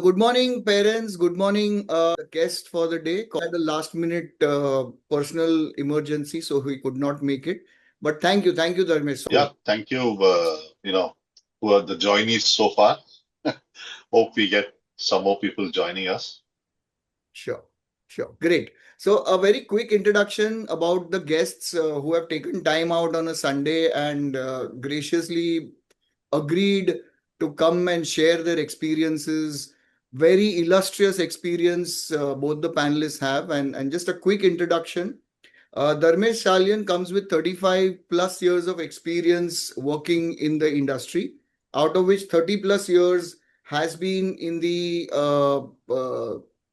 good morning, parents. Good morning, guest for the day. Had a last minute personal emergency, so he could not make it. But thank you, Dharmesh. Yeah, thank you, who are the joinees so far. Hope we get some more people joining us. Sure, sure. Great. So, a very quick introduction about the guests who have taken time out on a Sunday and graciously agreed to come and share their experiences. Very illustrious experience both the panelists have. And just a quick introduction. Dharmesh Salian comes with 35 plus years of experience working in the industry, out of which 30 plus years has been in the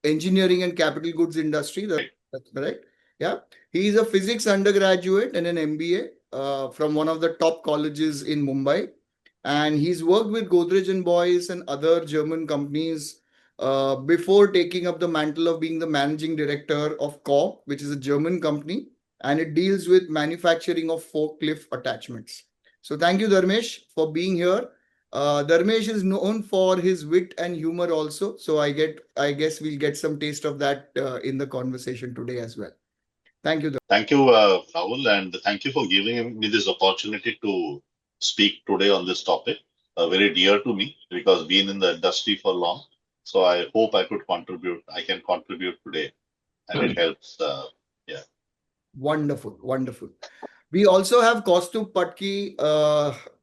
engineering and capital goods industry. That's correct. Yeah. He is a physics undergraduate and an MBA from one of the top colleges in Mumbai. And he's worked with Godrej Boyce and other German companies before taking up the mantle of being the managing director of KAUP, which is a German company, and it deals with manufacturing of forklift attachments. So thank you, Dharmesh, for being here. Dharmesh is known for his wit and humor also. So I guess we'll get some taste of that in the conversation today as well. Thank you. Thank you, Rahul, and thank you for giving me this opportunity to speak today on this topic. Very dear to me because being in the industry for long. So I hope I could contribute. I can contribute today, and it helps. Yeah. Wonderful, wonderful. We also have Kaustubh Patki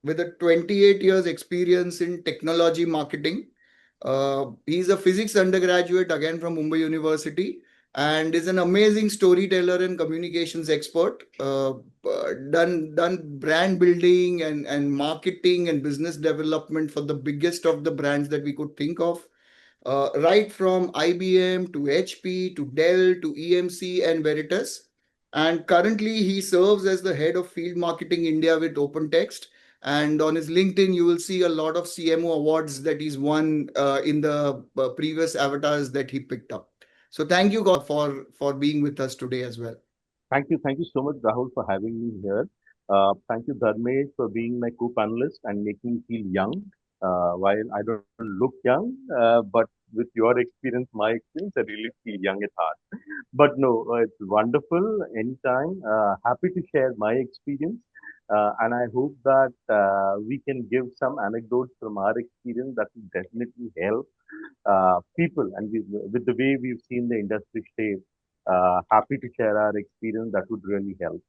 with a 28 years experience in technology marketing. He's a physics undergraduate again from Mumbai University and is an amazing storyteller and communications expert. Done brand building and marketing and business development for the biggest of the brands that we could think of. Right from IBM to HP to Dell to EMC and Veritas. And currently, he serves as the head of field marketing India with OpenText. And on his LinkedIn, you will see a lot of CMO awards that he's won in the previous avatars that he picked up. So thank you, God, for being with us today as well. Thank you so much, Rahul, for having me here. Thank you, Dharmesh, for being my co-panelist and making me feel young. While I don't look young, but with your experience, my experience, I really feel young at heart. But no, it's wonderful anytime. Happy to share my experience. And I hope that we can give some anecdotes from our experience that will definitely help people. And with the way we've seen the industry shape, happy to share our experience. That would really help.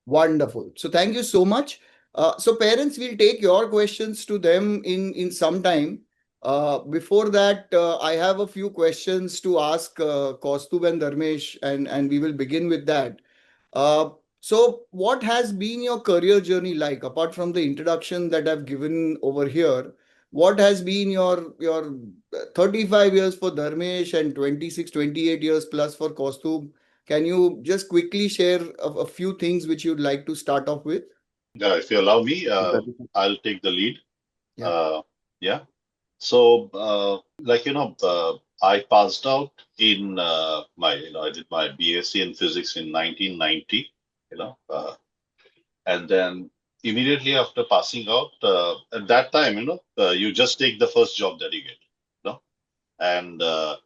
Wonderful. So thank you so much. So parents, will take your questions to them in some time. Before that, I have a few questions to ask Kaustubh and Dharmesh, and we will begin with that. So what has been your career journey like, apart from the introduction that I've given over here? What has been your 35 years for Dharmesh and 26, 28 years plus for Kaustubh? Can you just quickly share a few things which you'd like to start off with? Yeah, if you allow me, That is I'll take the lead. Yeah. Yeah. So, I passed out in I did my BSc in physics in 1990, you know, and then immediately after passing out, at that time, you just take the first job that you get, and the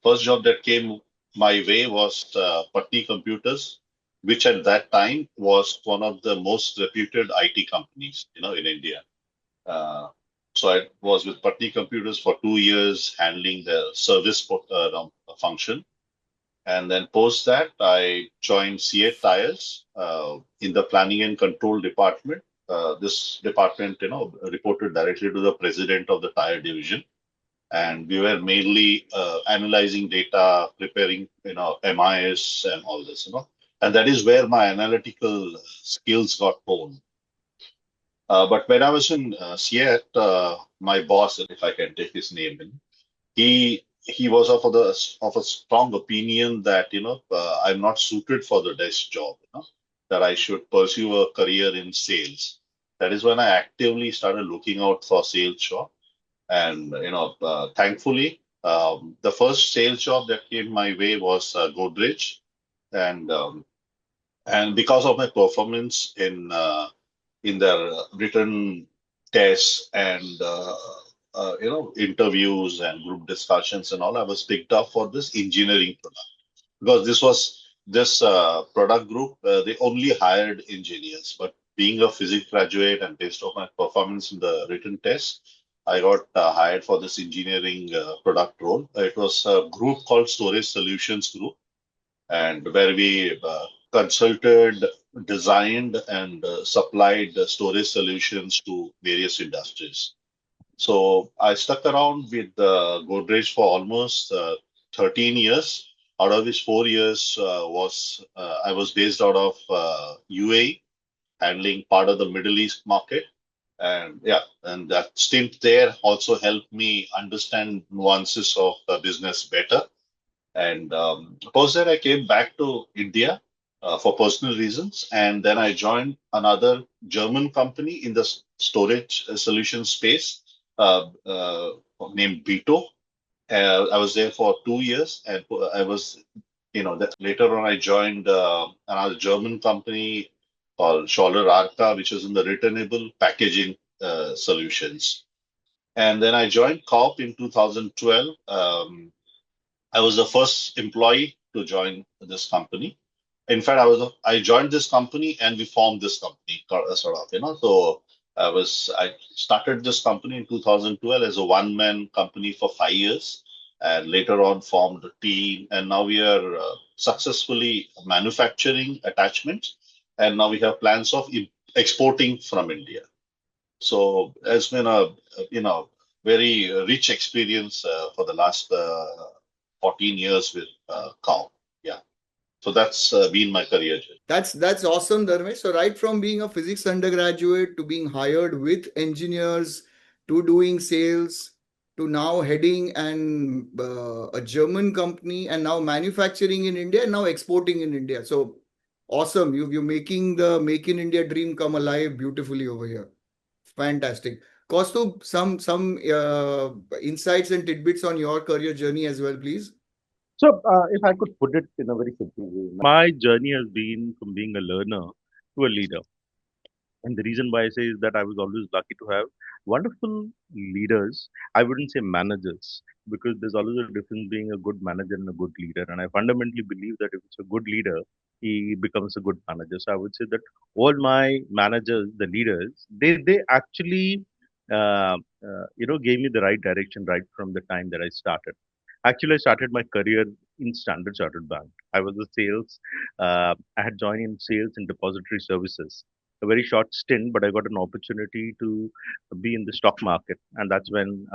first job that came my way was Patni Computers, which at that time was one of the most reputed IT companies, in India. Uh, so I was with Patni Computers for 2 years, handling the service function. And then post that, I joined C8 Tires in the planning and control department. This department, reported directly to the president of the tire division. And we were mainly analyzing data, preparing, MIS and all this, And that is where my analytical skills got honed. But when I was in C8, my boss, if I can take his name in, he was of a strong opinion that I'm not suited for the desk job, that I should pursue a career in sales. That is when I actively started looking out for sales job, and thankfully, the first sales job that came my way was Godrej, and because of my performance in their written tests and interviews and group discussions and all, I was picked up for this engineering product because this product group, they only hired engineers. But being a physics graduate and based on my performance in the written test, I got hired for this engineering product role. It was a group called Storage Solutions Group, and where we consulted, designed, and supplied storage solutions to various industries. So I stuck around with Godrej for almost 13 years, out of which 4 years was I was based out of UAE, handling part of the Middle East market. And yeah, and that stint there also helped me understand nuances of the business better. And post that, I came back to India for personal reasons, and then I joined another German company in the storage solution space named B2. I was there for 2 years, and I was, later on I joined another German company called Scholler Arca, which is in the returnable packaging solutions. And then I joined KAUP in 2012. I was the first employee to join this company. In fact, I joined this company and we formed this company, So I started this company in 2012 as a one-man company for 5 years, and later on formed a team. And now we are successfully manufacturing attachments, and now we have plans of exporting from India. So it's been a very rich experience for the last 14 years with KAUP. Yeah. So that's been my career journey. That's awesome, Dharmesh. So right from being a physics undergraduate to being hired with engineers to doing sales to now heading a German company and now manufacturing in India and now exporting in India. So awesome. You're making the Make in India dream come alive beautifully over here. Fantastic. Kaustubh, some insights and tidbits on your career journey as well, please. So, if I could put it in a very simple way, my journey has been from being a learner to a leader. And the reason why I say is that I was always lucky to have wonderful leaders. I wouldn't say managers, because there's always a difference being a good manager and a good leader. And I fundamentally believe that if it's a good leader, he becomes a good manager. So I would say that all my managers, the leaders, they actually gave me the right direction right from the time that I started. Actually, I started my career in Standard Chartered Bank. I was a sales. I had joined in sales and depository services, a very short stint, but I got an opportunity to be in the stock market, and that's when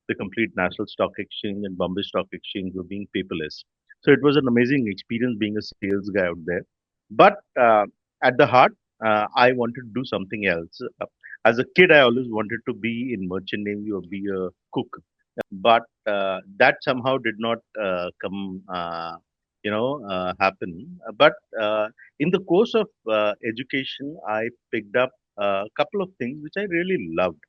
the complete National Stock Exchange and Bombay Stock Exchange were being paperless. So it was an amazing experience being a sales guy out there. But at the heart, I wanted to do something else. As a kid, I always wanted to be in merchant navy or be a cook, but that somehow did not happen. But in the course of education, I picked up a couple of things which I really loved,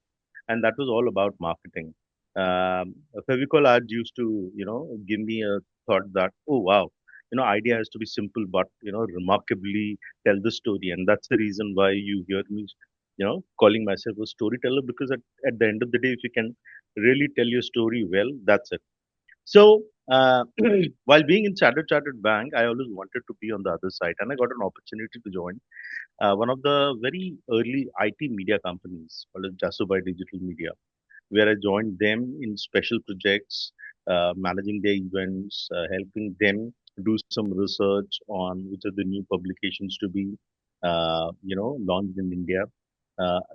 and that was all about marketing. Fevicol ads used to, give me a thought that, oh wow, idea has to be simple, but remarkably tell the story, and that's the reason why you hear me, calling myself a storyteller, because at the end of the day, if you can really tell your story well, that's it. So, while being in Standard Chartered Bank, I always wanted to be on the other side, and I got an opportunity to join one of the very early IT media companies called as Jasubai Digital Media, where I joined them in special projects, managing their events, helping them do some research on which are the new publications to be, launched in India.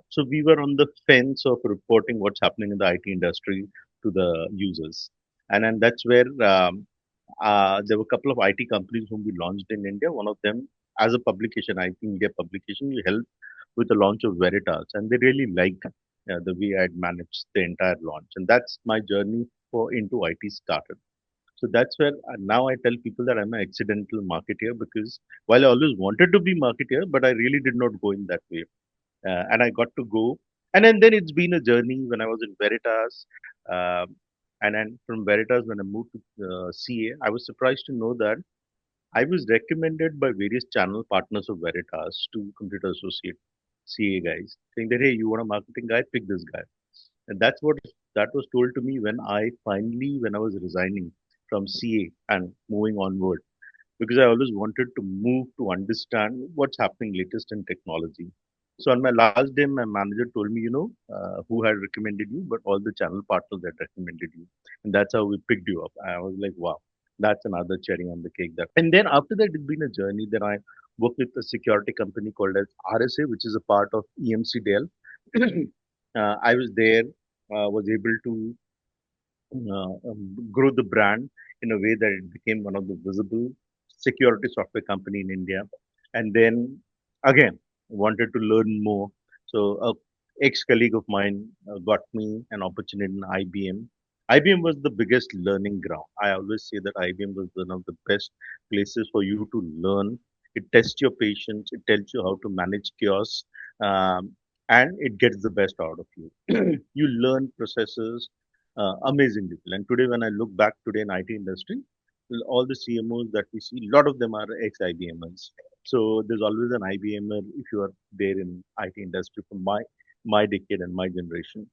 So we were on the fence of reporting what's happening in the IT industry to the users, and then that's where there were a couple of IT companies whom we launched in India. One of them, as a publication, IT media publication, we helped with the launch of Veritas, and they really liked the way I had managed the entire launch, and that's my journey for into IT started. So that's where now I tell people that I'm an accidental marketeer, because while I always wanted to be marketeer, but I really did not go in that way, and I got to go. And then it's been a journey when I was in Veritas, uh, and then from Veritas when I moved to CA, I was surprised to know that I was recommended by various channel partners of Veritas to computer associate CA guys, saying that hey, you want a marketing guy, pick this guy. And that's what That was told to me when when I was resigning from CA and moving onward, because I always wanted to move to understand what's happening latest in technology. So on my last day, my manager told me, who had recommended you, but all the channel partners that recommended you. And that's how we picked you up. I was like, wow, that's another cherry on the cake. And then after that, it's been a journey. Then I worked with a security company called as RSA, which is a part of EMC Dell. I was there, was able to grow the brand in a way that it became one of the visible security software company in India. And then again, wanted to learn more. So a ex-colleague of mine got me an opportunity in IBM. IBM was the biggest learning ground. I always say that IBM was one of the best places for you to learn. It tests your patience. It tells you how to manage chaos, and it gets the best out of you. You learn processes, amazing people. And today, when I look back today in IT industry, all the CMOs that we see, a lot of them are ex-IBMers. So there's always an IBMer if you are there in IT industry from my decade and my generation.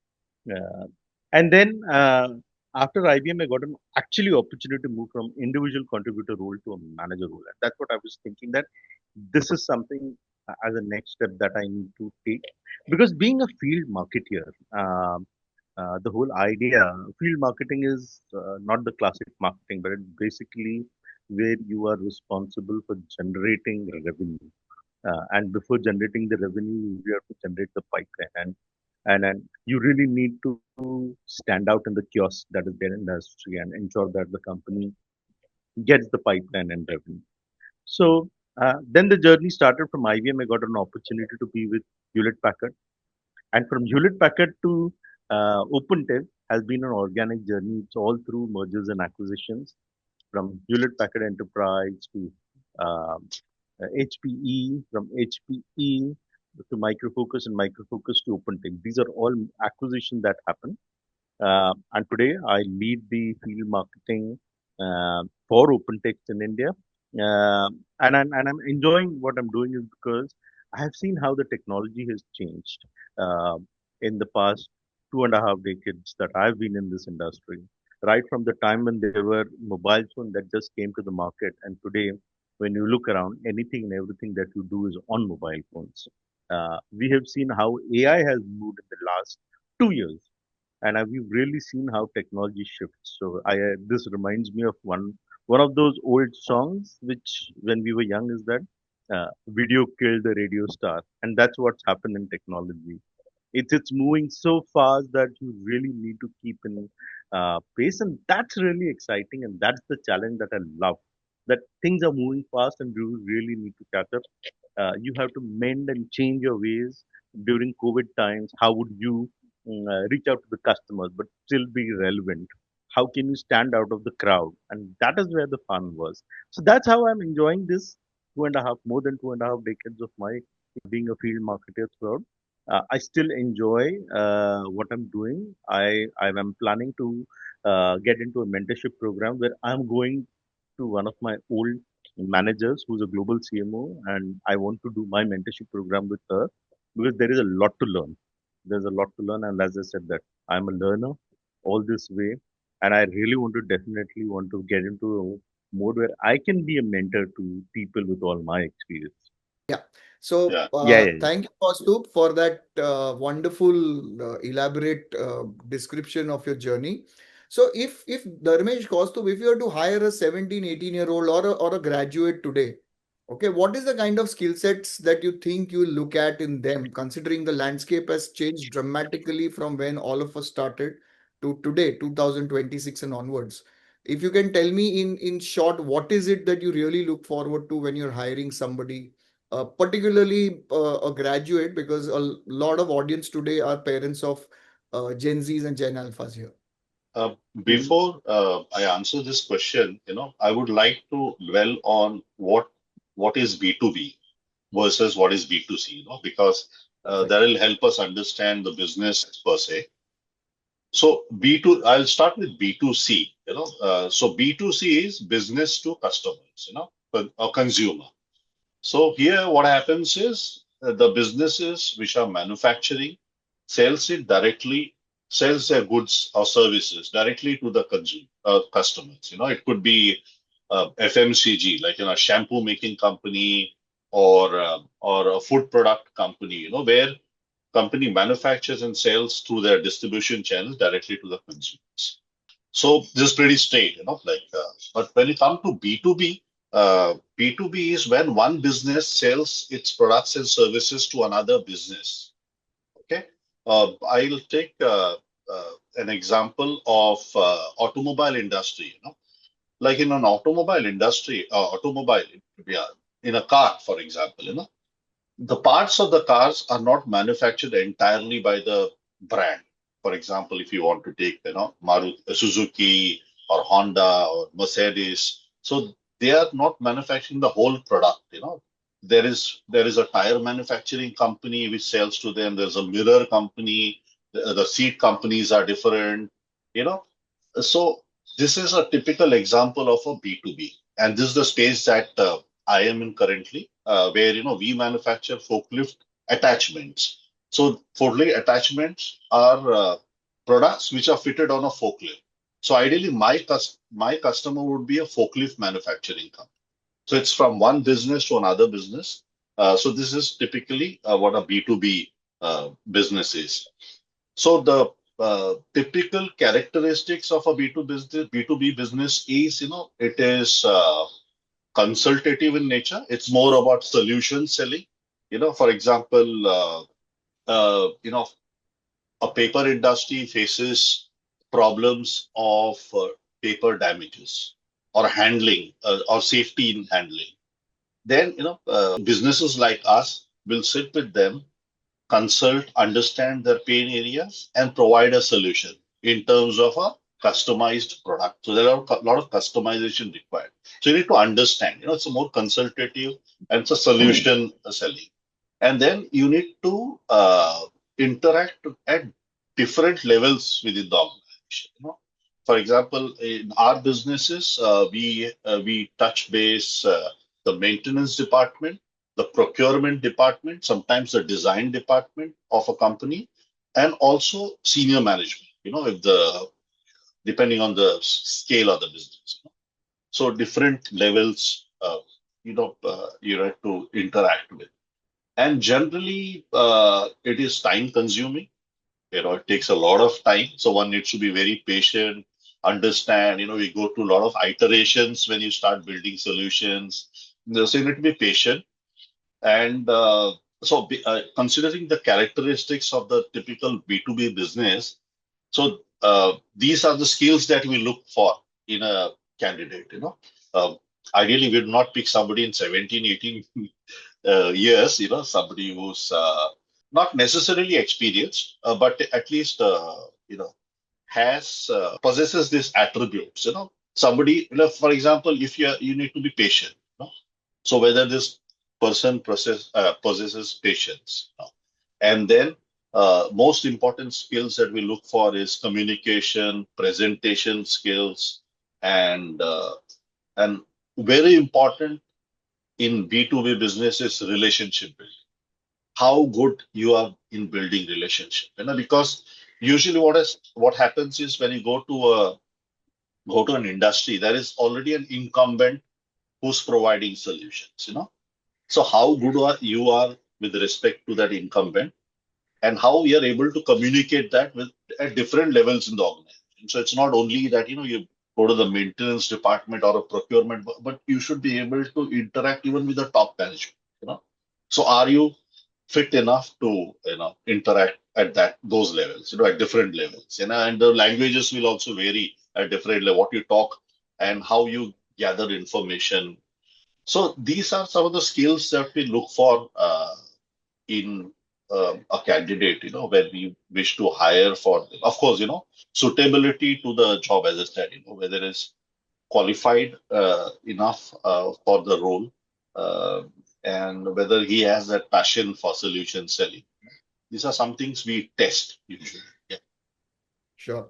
Uh, and then after IBM, I got an actually opportunity to move from individual contributor role to a manager role. And that's what I was thinking, that this is something as a next step that I need to take, because being a field marketeer, the whole idea, field marketing is not the classic marketing, but it's basically where you are responsible for generating revenue. And before generating the revenue, you have to generate the pipeline. And you really need to stand out in the kiosk that is there in the industry and ensure that the company gets the pipeline and revenue. So then the journey started from IBM. I got an opportunity to be with Hewlett Packard, and from Hewlett Packard to OpenTel has been an organic journey. It's all through mergers and acquisitions, from Hewlett Packard Enterprise to uh, HPE, from HPE to Micro Focus, and Micro Focus to OpenTel. These are all acquisitions that happen. And today I lead the field marketing for OpenText in India. And I'm enjoying what I'm doing is because I have seen how the technology has changed uh, in the past 2.5 decades that I've been in this industry. Right from the time when there were mobile phones that just came to the market, and today, when you look around, anything and everything that you do is on mobile phones. We have seen how AI has moved in the last 2 years, and we've really seen how technology shifts. So this reminds me of one of those old songs, which when we were young, is that video killed the radio star, and that's what's happened in technology. It's moving so fast that you really need to keep in pace, and that's really exciting, and that's the challenge that I love. That things are moving fast, and you really need to catch up. You have to mend and change your ways during COVID times. How would you reach out to the customers but still be relevant? How can you stand out of the crowd? And that is where the fun was. So that's how I'm enjoying this more than 2.5 decades of my being a field marketer throughout. I still enjoy what I'm doing. I am planning to get into a mentorship program where I'm going to one of my old managers who's a global CMO, and I want to do my mentorship program with her because there is a lot to learn. There's a lot to learn, and as I said, that I'm a learner all this way, and I really definitely want to get into a mode where I can be a mentor to people with all my experience. Yeah. So, Yeah. Yeah. thank you, Kaustubh, for that wonderful, elaborate description of your journey. So, if Dharmesh, Kaustubh, if you were to hire a 17, 18-year-old or a graduate today, okay, what is the kind of skill sets that you think you look at in them, considering the landscape has changed dramatically from when all of us started to today, 2026 and onwards? If you can tell me in short, what is it that you really look forward to when you're hiring somebody, particularly a graduate, because a lot of audience today are parents of Gen Zs and Gen Alphas here. Uh, Mhm. Before I answer this question, I would like to dwell on what is B2B versus what is B2C, because Perfect. that will help us understand the business per se. So I'll start with B2C. So B2C is business to customers, or consumer. So here, what happens is the businesses which are manufacturing sells it directly sells their goods or services directly to the customers. It could be FMCG, like a shampoo making company or a food product company, where company manufactures and sells through their distribution channels directly to the consumers. So this is pretty straight, but when you come to B2B, B2B is when one business sells its products and services to another business. Okay. I'll take an example of automobile industry, like in an automobile industry, yeah, in a car, for example, the parts of the cars are not manufactured entirely by the brand. For example, if you want to take, Suzuki or Honda or Mercedes, so they are not manufacturing the whole product. There is a tire manufacturing company which sells to them. There's a mirror company. The seat companies are different. So this is a typical example of a B2B, and this is the space that I am in currently, where we manufacture forklift attachments. So forklift attachments are products which are fitted on a forklift. So ideally, my customer would be a forklift manufacturing company. So it's from one business to another business. So this is typically what a B2B business is. So the typical characteristics of a B2B business is, it is consultative in nature. It's more about solution selling. For example, a paper industry faces problems of paper damages or handling or safety in handling. Then, businesses like us will sit with them, consult, understand their pain areas, and provide a solution in terms of a customized product. So there are a lot of customization required. So you need to understand, it's a more consultative and it's a solution selling. And then you need to interact at different levels within the organization. For example, in our businesses, we touch base the maintenance department, the procurement department, sometimes the design department of a company, and also senior management, depending on the scale of the business. So different levels, you have to interact with. And generally, it is time consuming. It takes a lot of time. So one needs to be very patient, understand, we go through a lot of iterations when you start building solutions. So you need to be patient. And considering the characteristics of the typical B2B business, so these are the skills that we look for in a candidate. Ideally, we would not pick somebody in 17, 18 years, somebody who's not necessarily experienced, but at least, possesses these attributes. Somebody, for example, if you need to be patient. So whether this person possesses patience. And then most important skills that we look for is communication, presentation skills, and very important in B2B business is relationship building. How good you are in building relationship. Because usually what happens is when you go to an industry, there is already an incumbent who's providing solutions. So how good you are with respect to that incumbent, and how we are able to communicate that at different levels in the organization. So it's not only that, you go to the maintenance department or a procurement, but you should be able to interact even with the top management. So are you fit enough to, interact at those levels, at different levels, and the languages will also vary at different levels, what you talk and how you gather information. So these are some of the skills that we look for in a candidate, when we wish to hire for, of course, suitability to the job, as I said, whether it's qualified enough for the role, and whether he has that passion for solution selling. These are some things we test usually. Yeah. Sure.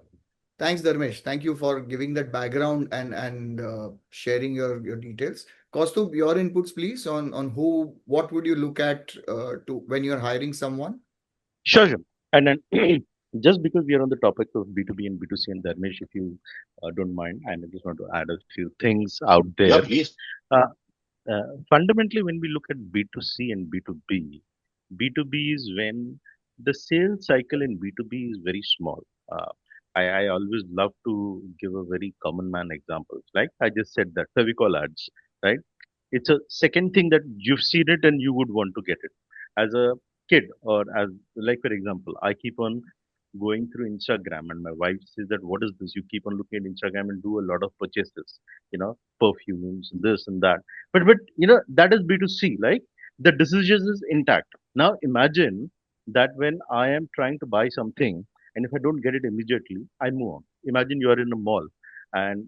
Thanks, Dharmesh. Thank you for giving that background and sharing your details. Kaustubh, your inputs, please, on what would you look at to when you're hiring someone? Sure, sure. And then Just because we are on the topic of B2B and B2C, and Dharmesh, if you don't mind, I just want to add a few things out Yeah, there. please. Uh, Fundamentally, when we look at B2C and B2B, B2B is when the sales cycle in B2B is very small. Uh, I always love to give a very common man example. Like I just said that Fevicol ads, right? It's a second thing that you've seen it and you would want to get it. As a kid, or as like for example, I keep on going through Instagram and my wife says that what is this? You keep on looking at Instagram and do a lot of purchases, perfumes, this and that. But that is B2C, like the decision is intact. Now imagine that when I am trying to buy something and if I don't get it immediately, I move on. Imagine you are in a mall and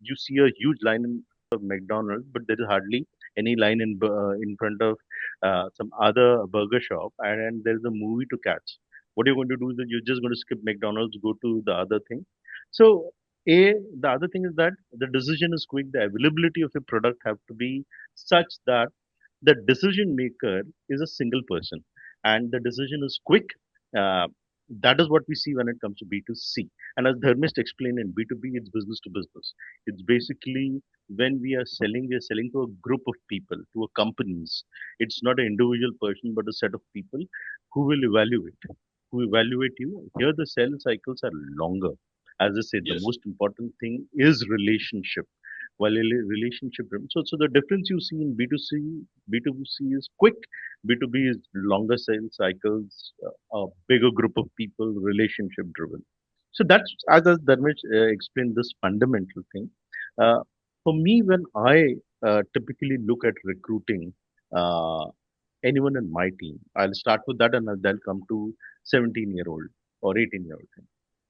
you see a huge line in front of McDonald's, but there is hardly any line in front of some other burger shop, and there's a movie to catch. What you're going to do is that you're just going to skip McDonald's, go to the other thing. So, the other thing is that the decision is quick. The availability of a product have to be such that the decision maker is a single person, and the decision is quick. Uh, that is what we see when it comes to B2C. And as Dharmesh explained, in B2B, it's business to business. It's basically when we are selling to a group of people, to a companies. It's not an individual person, but a set of people who will evaluate you. Here, the sales cycles are longer. As I said, the Yes. most important thing is relationship. While relationship, so the difference you see in B2C, B2C is quick, B2B is longer sales cycles, a bigger group of people, relationship driven. So that's as Dharmesh explained this fundamental thing. Uh, for me, when I typically look at recruiting uh, anyone in my team, I'll start with that and then come to 17-year-old or 18-year-old.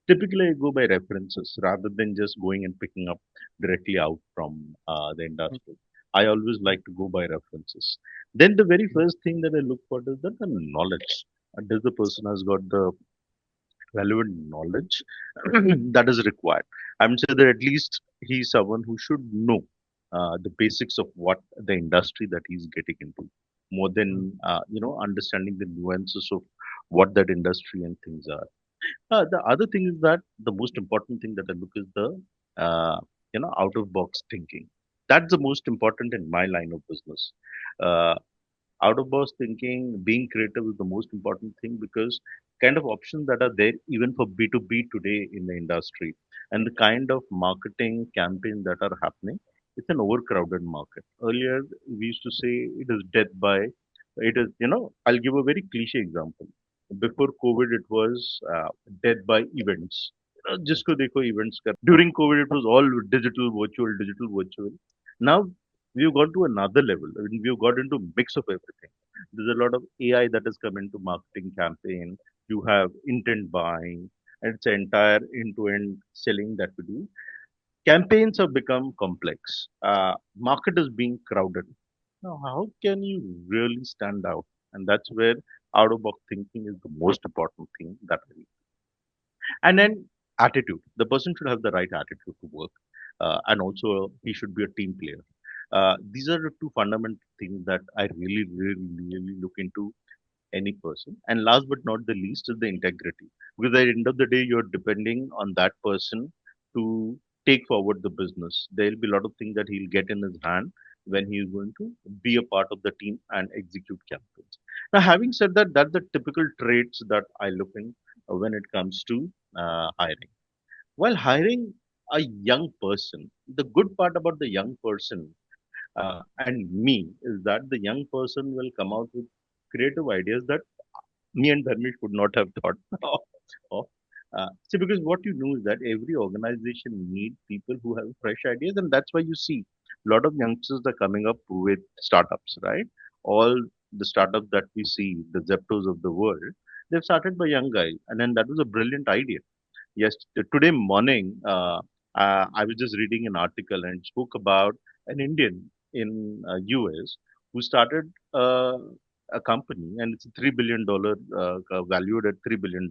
Typically, I go by references rather than just going and picking up directly out from the industry. I always like to go by references. Then the very first thing that I look for is that the knowledge. Does the person has got the relevant knowledge that is required? I would say that at least he's someone who should know the basics of what the industry that he's getting into, more than understanding the nuances of what that industry and things are. The other thing is that the most important thing that I look is the out of box thinking. That's the most important in my line of business. Uh, Out of box thinking, being creative is the most important thing because kind of options that are there even for B2B today in the industry and the kind of marketing campaigns that are happening, it's an overcrowded market. Earlier, we used to say it is death by, it is, I'll give a very cliche example. Before COVID, it was death by events. Jisko dekho events. During COVID, it was all digital, virtual. Now we've gone to another level. I mean, we've got into mix of everything. There's a lot of AI that has come into marketing campaign. You have intent buying, and it's an entire end-to-end selling that we do. Campaigns have become complex. Market is being crowded. Now, how can you really stand out? And that's where out-of-box thinking is the most important thing that we need. And then attitude. The person should have the right attitude to work, and also he should be a team player. These are the two fundamental things that I really, really, really look into any person. And last but not the least is the integrity. Because at the end of the day, you're depending on that person to take forward the business. There'll be a lot of things that he'll get in his hand when he's going to be a part of the team and execute campaigns. Now, having said that, that's the typical traits that I look in when it comes to hiring. While hiring a young person, the good part about the young person and me is that the young person will come out with creative ideas that me and Dharmesh would not have thought of. See, because what you know is that every organization need people who have fresh ideas, and that's why you see a lot of youngsters are coming up with startups, right? All the startups that we see, the Zeptos of the world, they've started by young guys, and then that was a brilliant idea. Yes, today morning, I was just reading an article and it spoke about an Indian in US who started a company and it's a $3 billion valued at $3 billion,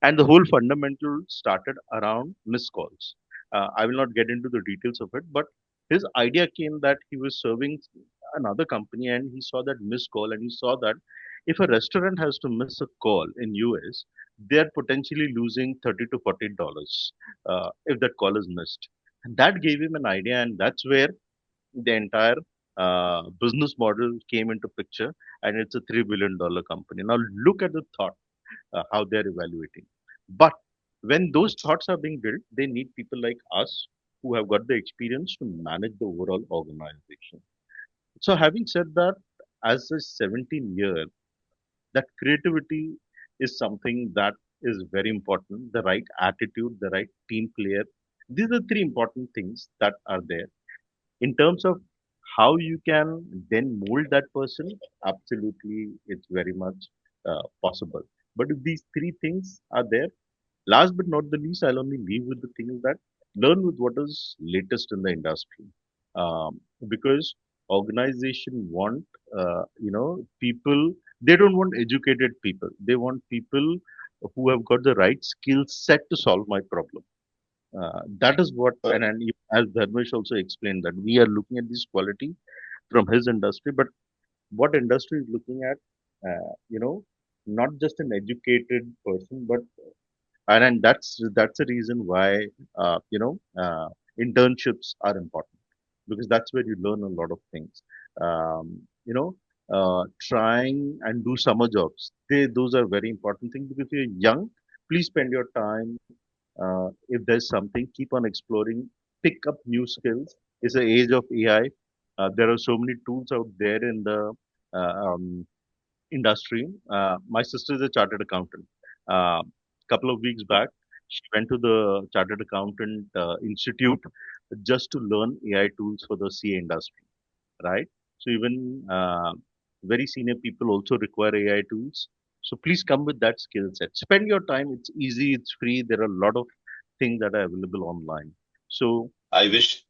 and the whole fundamental started around missed calls. I will not get into the details of it, but his idea came that he was serving another company and he saw that missed call and he saw that If a restaurant has to miss a call in US, they're potentially losing $30 to $40 if that call is missed. And that gave him an idea, and that's where the entire business model came into picture, and it's a $3 billion company. Now look at the thought, how they're evaluating. But when those thoughts are being built, they need people like us who have got the experience to manage the overall organization. So having said that, as a 17-year, that creativity is something that is very important. The right attitude, the right team player. These are three important things that are there. In terms of how you can then mold that person, absolutely, it's very much possible. But if these three things are there, last but not the least, I'll only leave with the thing is that learn with what is latest in the industry, because organization want people. They don't want educated people. They want people who have got the right skill set to solve my problem. That is what, Uh, and as Dharmesh also explained, that we are looking at this quality from his industry, but what industry is looking at, not just an educated person, but and that's the reason why internships are important, because that's where you learn a lot of things. Um, you know, Trying and do summer jobs. Those are very important things, because if you're young, please spend your time. If there's something, keep on exploring, pick up new skills. It's the age of AI. There are so many tools out there in the uh, um, industry. My sister is a chartered accountant. Couple of weeks back, she went to the Chartered Accountant Institute just to learn AI tools for the CA industry, right? So even very senior people also require AI tools. So please come with that skill set. Spend your time. It's easy. It's free. There are a lot of things that are available online. So I wish,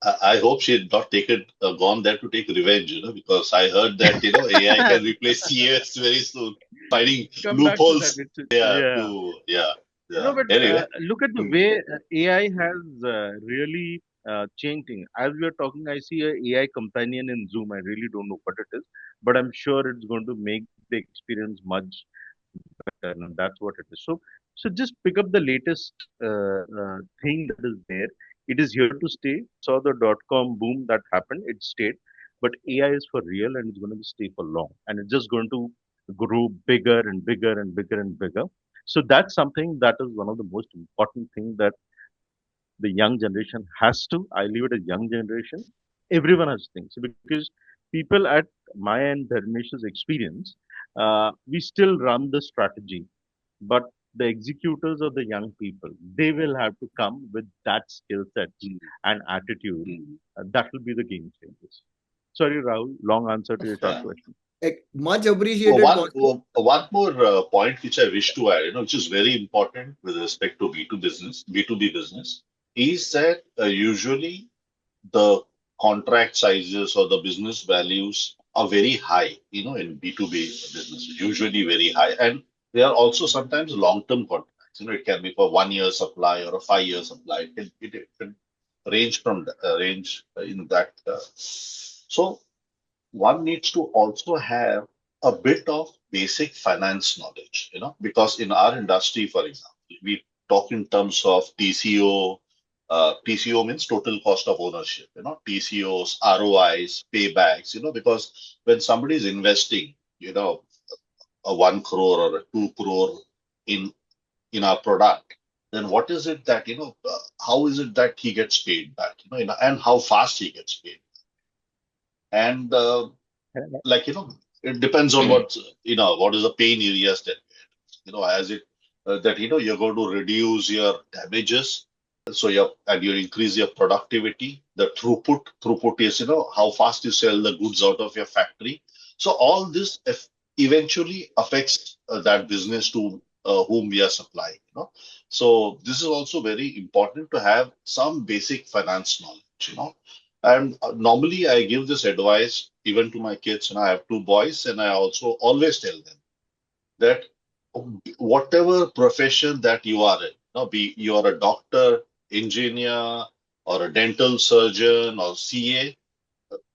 I hope she had not taken, gone there to take revenge, because I heard that, AI can replace CS very soon, finding come back to that. loopholes. Yeah, Yeah. to, yeah, yeah. But Anyway, look at the mm, way AI has really changed things. As we are talking, I see a AI companion in Zoom. I really don't know what it is, but I'm sure it's going to make the experience much better, and that's what it is. So just pick up the latest thing that is there. It is here to stay. Saw the dot-com boom that happened. It stayed, but AI is for real, and it's going to stay for long, and it's just going to grow bigger and bigger and bigger and bigger. So that's something that is one of the most important things that the young generation has to. I leave it as young generation. Everyone has things, because people at my and Dharmesh's experience, we still run the strategy, but the executors or the young people, they will have to come with that skill sets mm, and attitude. mm, That will be the game changers. Sorry, Rahul, long answer to your short yeah. question. Much Well, appreciated, Kaustubh. one more point which I wish to add, which is very important with respect to B2B business, is that usually the contract sizes or the business values are very high, in B2B business, usually very high. And they are also sometimes long-term contracts. It can be for 1 year supply or a 5 year supply. It can range from range in that. So one needs to also have a bit of basic finance knowledge, because in our industry, for example, we talk in terms of TCO. TCO means total cost of ownership, TCOs, ROIs, paybacks, because when somebody is investing, a 1 crore or a 2 crore in in our product, then what is it that, how is it that he gets paid back, and how fast he gets paid. And like it depends on what is the pain areas that as it that you're going to reduce your damages, so you increase your productivity. The throughput is how fast you sell the goods out of your factory. So all this eventually affects that business to whom we are supplying, so this is also very important to have some basic finance knowledge, and normally I give this advice even to my kids, and I have two boys, and I also always tell them that whatever profession that you are in, be you are a doctor, engineer, or a dental surgeon or CA,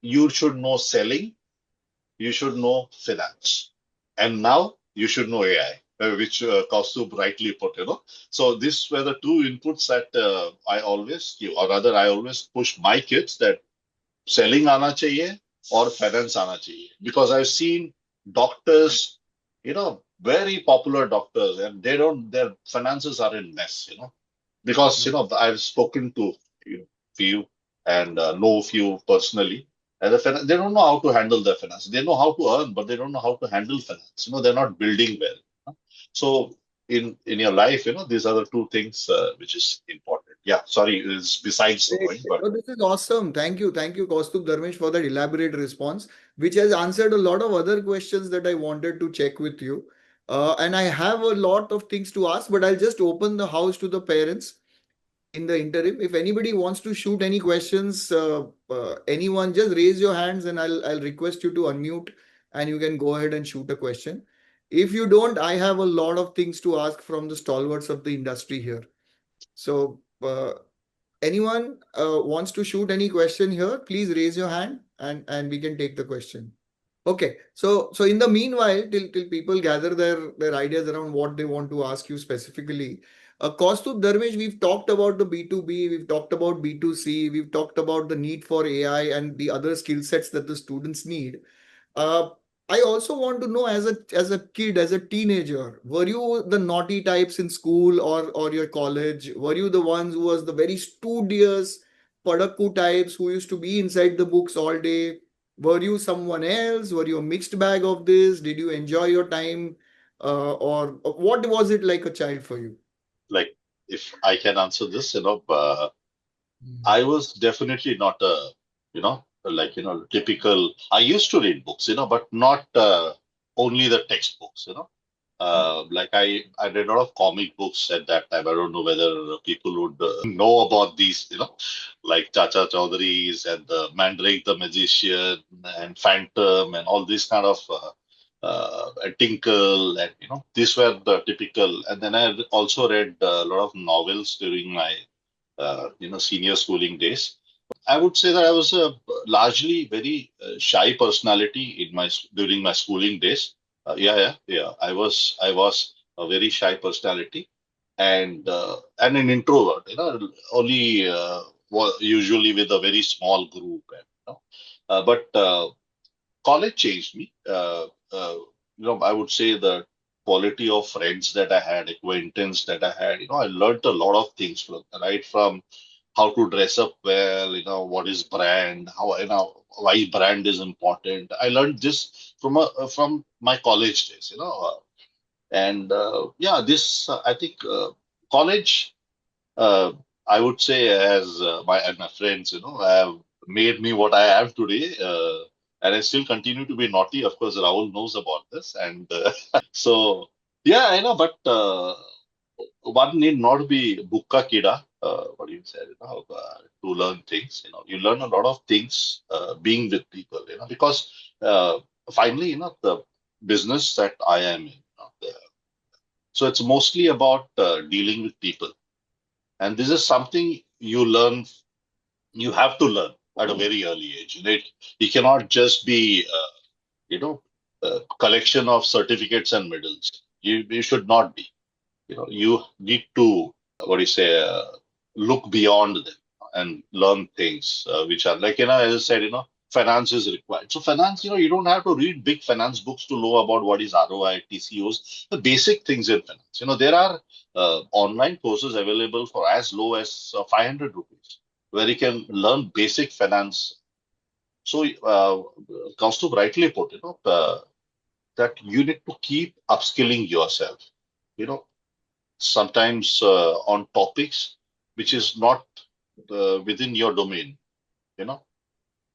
you should know selling, you should know finance. And now you should know AI, which Kaustubh rightly put, So these were the two inputs that I always give, or rather I always push my kids that selling aana chahiye or finance aana chahiye. Because I've seen doctors, very popular doctors, and their finances are in mess, because, I've spoken to few and know few personally. And they don't know how to handle their finance. They know how to earn, but they don't know how to handle finance. They're not building well. So in your life, these are the two things which is important. Yeah, sorry, it's besides the Great. point, but Oh, this is awesome. Thank you. Thank you, Kaustubh Dharmesh, for that elaborate response, which has answered a lot of other questions that I wanted to check with you. And I have a lot of things to ask, but I'll just open the house to the parents in the interim. If anybody wants to shoot any questions, anyone, just raise your hands and I'll request you to unmute and you can go ahead and shoot a question. If you don't, I have a lot of things to ask from the stalwarts of the industry here. So, anyone wants to shoot any question here, please raise your hand and we can take the question. Okay, so in the meanwhile, till people gather their ideas around what they want to ask you specifically, Kaustubh, Dharmesh, we've talked about the B2B, we've talked about B2C, we've talked about the need for AI and the other skill sets that the students need. Uh, I also want to know, as a kid, as a teenager, were you the naughty types in school or your college? Were you the ones who was the very studious padaku types who used to be inside the books all day? Were you someone else? Were you a mixed bag of this? Did you enjoy your time? Or what was it like a child for you? like if I can answer this, I was definitely not a, typical. I used to read books, but not only the textbooks, like I read a lot of comic books at that time. I don't know whether people would know about these, like Chacha Chaudhary's and the Mandrake the Magician and Phantom and all these kind of Tinkle, and these were the typical. And then I also read a lot of novels during my senior schooling days. I would say that I was a largely very shy personality during my schooling days. Yeah. I was a very shy personality and an introvert. Only usually with a very small group. But college changed me. I would say the quality of friends that I had, acquaintance that I had. I learned a lot of things from how to dress up well, what is brand, how, why brand is important. I learned this from my college days, and yeah, this I think college, uh, I would say, as my friends, have made me what I am today, and I still continue to be naughty. Of course, Rahul knows about this, and so yeah, but one need not be bukka kida. What do you say? To learn things. You learn a lot of things being with people. Because finally, the business that I am in. So it's mostly about dealing with people, and this is something you learn. You have to learn at a very early age. It cannot just be collection of certificates and medals. You should not be. You need to, what do you say, look beyond them and learn things which are like, as I said, finance is required. So finance, you don't have to read big finance books to know about what is ROI, TCOs, the basic things in finance. There are online courses available for as low as 500 rupees where you can learn basic finance. So, Kaustubh rightly put, that you need to keep upskilling yourself. Sometimes on topics which is not within your domain. You're not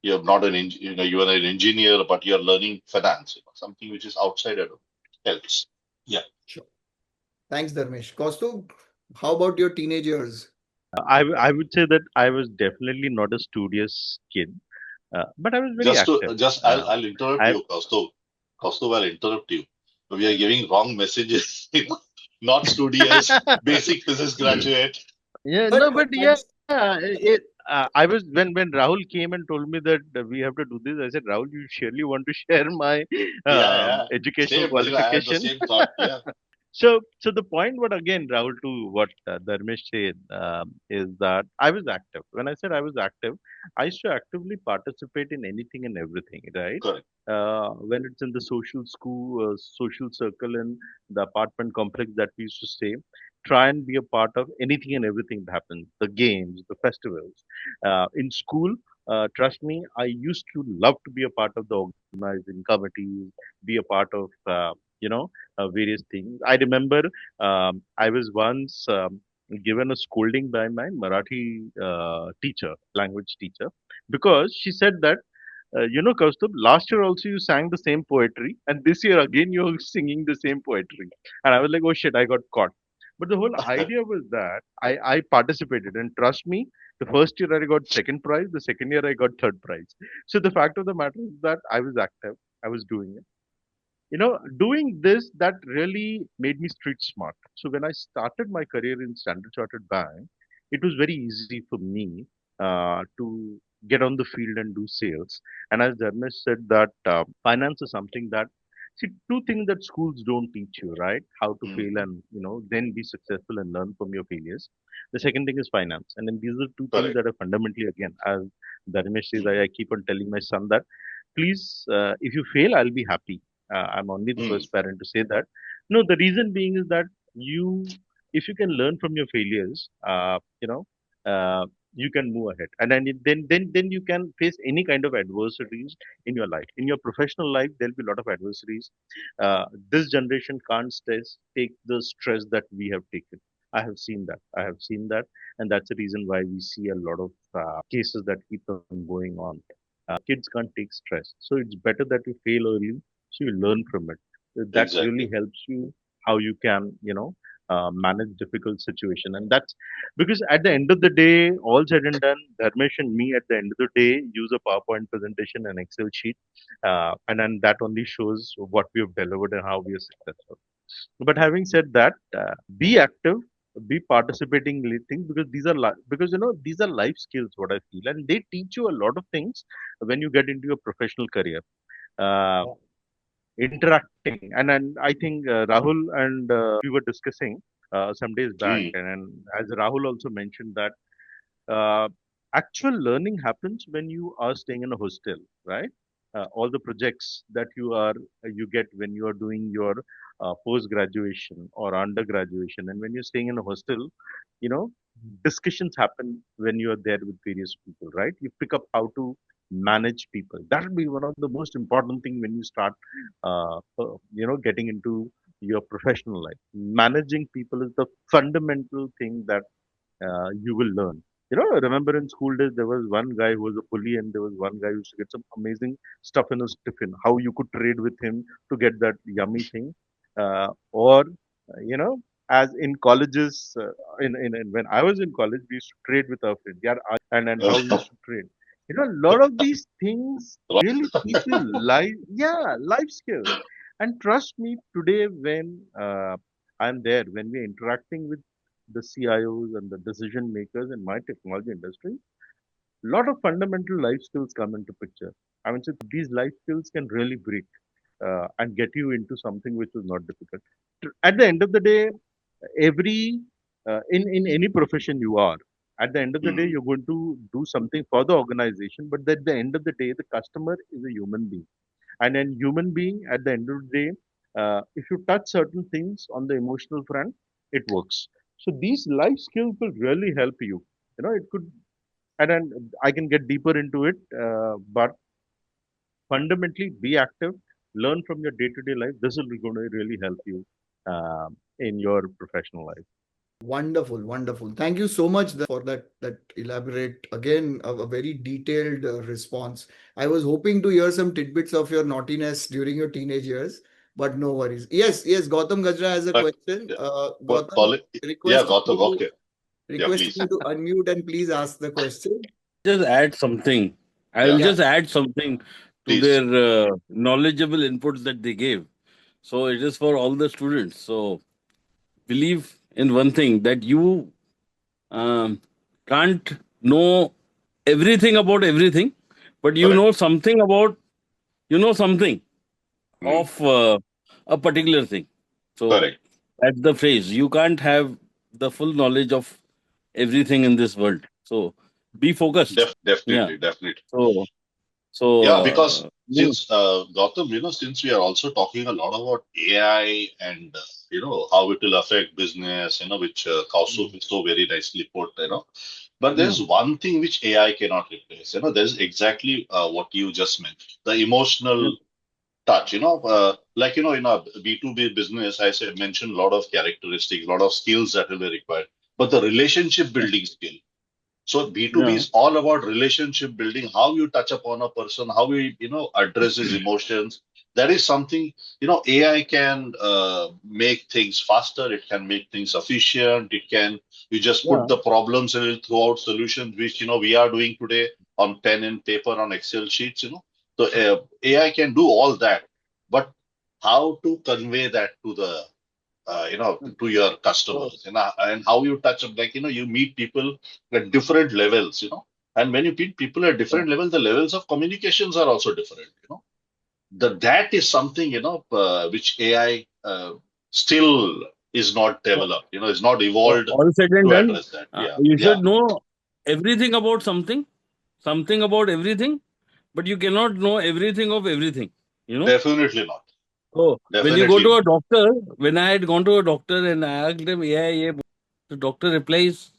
you are an engineer, but you're learning finance. Something which is outside of it helps. Yeah. Sure. Thanks, Dharmesh. Kaustubh, how about your teenage years? I would say that I was definitely not a studious kid, but I was very active. I'll interrupt I you, Kaustubh. Kaustubh, I'll interrupt you. We are giving wrong messages. Not studious, basic physics graduate. Yeah, But no, but yeah, that's I was when Rahul came and told me that we have to do this. I said, Rahul, you surely want to share my Yeah, yeah. educational Same. I had the qualification. same thought. Yeah, So the point, what again, Rahul, to what Dharmesh said, is that I was active. When I said I was active, I used to actively participate in anything and everything, right? correct. When it's in the social school, social circle in the apartment complex that we used to stay, try and be a part of anything and everything that happens, the games, the festivals. In school, trust me, I used to love to be a part of the organizing committees, be a part of, various things. I remember I was once given a scolding by my Marathi teacher, language teacher, because she said that, Kaustubh, last year also you sang the same poetry, and this year again you're singing the same poetry. And I was like, oh shit, I got caught. But the whole idea was that I participated, and trust me, the first year I got second prize, the second year I got third prize. So the fact of the matter is that I was active, I was doing it. Doing this, that really made me street smart. So when I started my career in Standard Chartered Bank, it was very easy for me to get on the field and do sales. And as Dharmesh said, that finance is something that, see, two things that schools don't teach you, right? How to Mm, fail and then be successful and learn from your failures. The second thing is finance, and then these are two things correct. that are fundamentally, again, as Dharmesh says, I keep on telling my son that, please, if you fail, I'll be happy. I'm only the Mm, first parent to say that. No, the reason being is that if you can learn from your failures, you can move ahead, and then you can face any kind of adversities in your life. In your professional life, there'll be a lot of adversities. This generation can't take the stress that we have taken. I have seen that. I have seen that, and that's the reason why we see a lot of cases that keep on going on. Kids can't take stress. So it's better that you fail early so you learn from it. That really exactly. helps you how you can, manage difficult situation. And that's because at the end of the day, all said and done, Dharmesh and me at the end of the day use a PowerPoint presentation and Excel sheet. And then that only shows what we have delivered and how we are successful. But having said that, be active, be participating in things, because these are life skills. What I feel, and they teach you a lot of things when you get into your professional career. Uh, Interacting, and I think Rahul and we were discussing some days back, Mm, and as Rahul also mentioned that uh, actual learning happens when you are staying in a hostel, right? All the projects that you get when you are doing your post graduation or under graduation, and when you're staying in a hostel, you know, discussions happen when you are there with various people, right? You pick up how to manage people. That will be one of the most important thing when you start, getting into your professional life. Managing people is the fundamental thing that you will learn. Remember in school days, there was one guy who was a bully, and there was one guy who used to get some amazing stuff in his tiffin. How you could trade with him to get that yummy thing, or you know, as in colleges, in when I was in college, we used to trade with our friends. Yeah, and how we used to trade. A lot of these things really teach you life skills. And trust me, today when I'm there, when we're interacting with the CIOs and the decision makers in my technology industry, a lot of fundamental life skills come into picture. I mean, so these life skills can really break and get you into something which is not difficult. At the end of the day, every in any profession you are, at the end of the day, mm, you're going to do something for the organization. But at the end of the day, the customer is a human being, and a human being, at the end of the day, if you touch certain things on the emotional front, it works. So these life skills will really help you. It could, and then I can get deeper into it, but fundamentally, be active, learn from your day-to-day life. This is going to really help you in your professional life. Wonderful, wonderful. Thank you so much for that elaborate, again, a very detailed response. I was hoping to hear some tidbits of your naughtiness during your teenage years, but no worries. Yes, yes, Gautam Gajra has a but question. yeah, call Gautam, it. Yeah, requesting Gautam. you to Okay. Yeah, requesting please. you to unmute and please ask the question. Just add something. I will Yeah, Yeah, just add something to please. their knowledgeable inputs that they gave. So it is for all the students. So believe in one thing that you um, can't know everything about everything, but you Correct. know something about, something Hmm. of a particular thing. So Correct. that's the phrase. You can't have the full knowledge of everything in this world. So be focused. Yeah. Definitely, definitely. So so Yeah, because you know, since Gautam, since we are also talking a lot about AI and how it will affect business, which Kaustubh is so very nicely put. But yeah, there's one thing which AI cannot replace. There's exactly what you just mentioned, the yeah, emotional touch. Like in a B2B business, I said mentioned a lot of characteristics, a lot of skills that will be required, but the relationship building skill. So B2B yeah, is all about relationship building, how you touch upon a person, how he, address his emotions. That is something, AI can make things faster. It can make things efficient. You just put yeah. the problems and it'll throw out solutions, which, we are doing today on pen and paper on Excel sheets. So AI can do all that. But how to convey that to to your So, customers, and how you touch them, like, you meet people at different levels. And when you meet people at yeah. different levels, the levels of communications are also different. That is something, which AI still is not So, developed, is not so evolved all said and to done, address that. Yeah. you Yeah. should know everything about something, something about everything, but you cannot know everything of everything. You know. Definitely not. So when you go Definitely to a not. doctor, when I had gone to a doctor and I asked him AI, the doctor replies,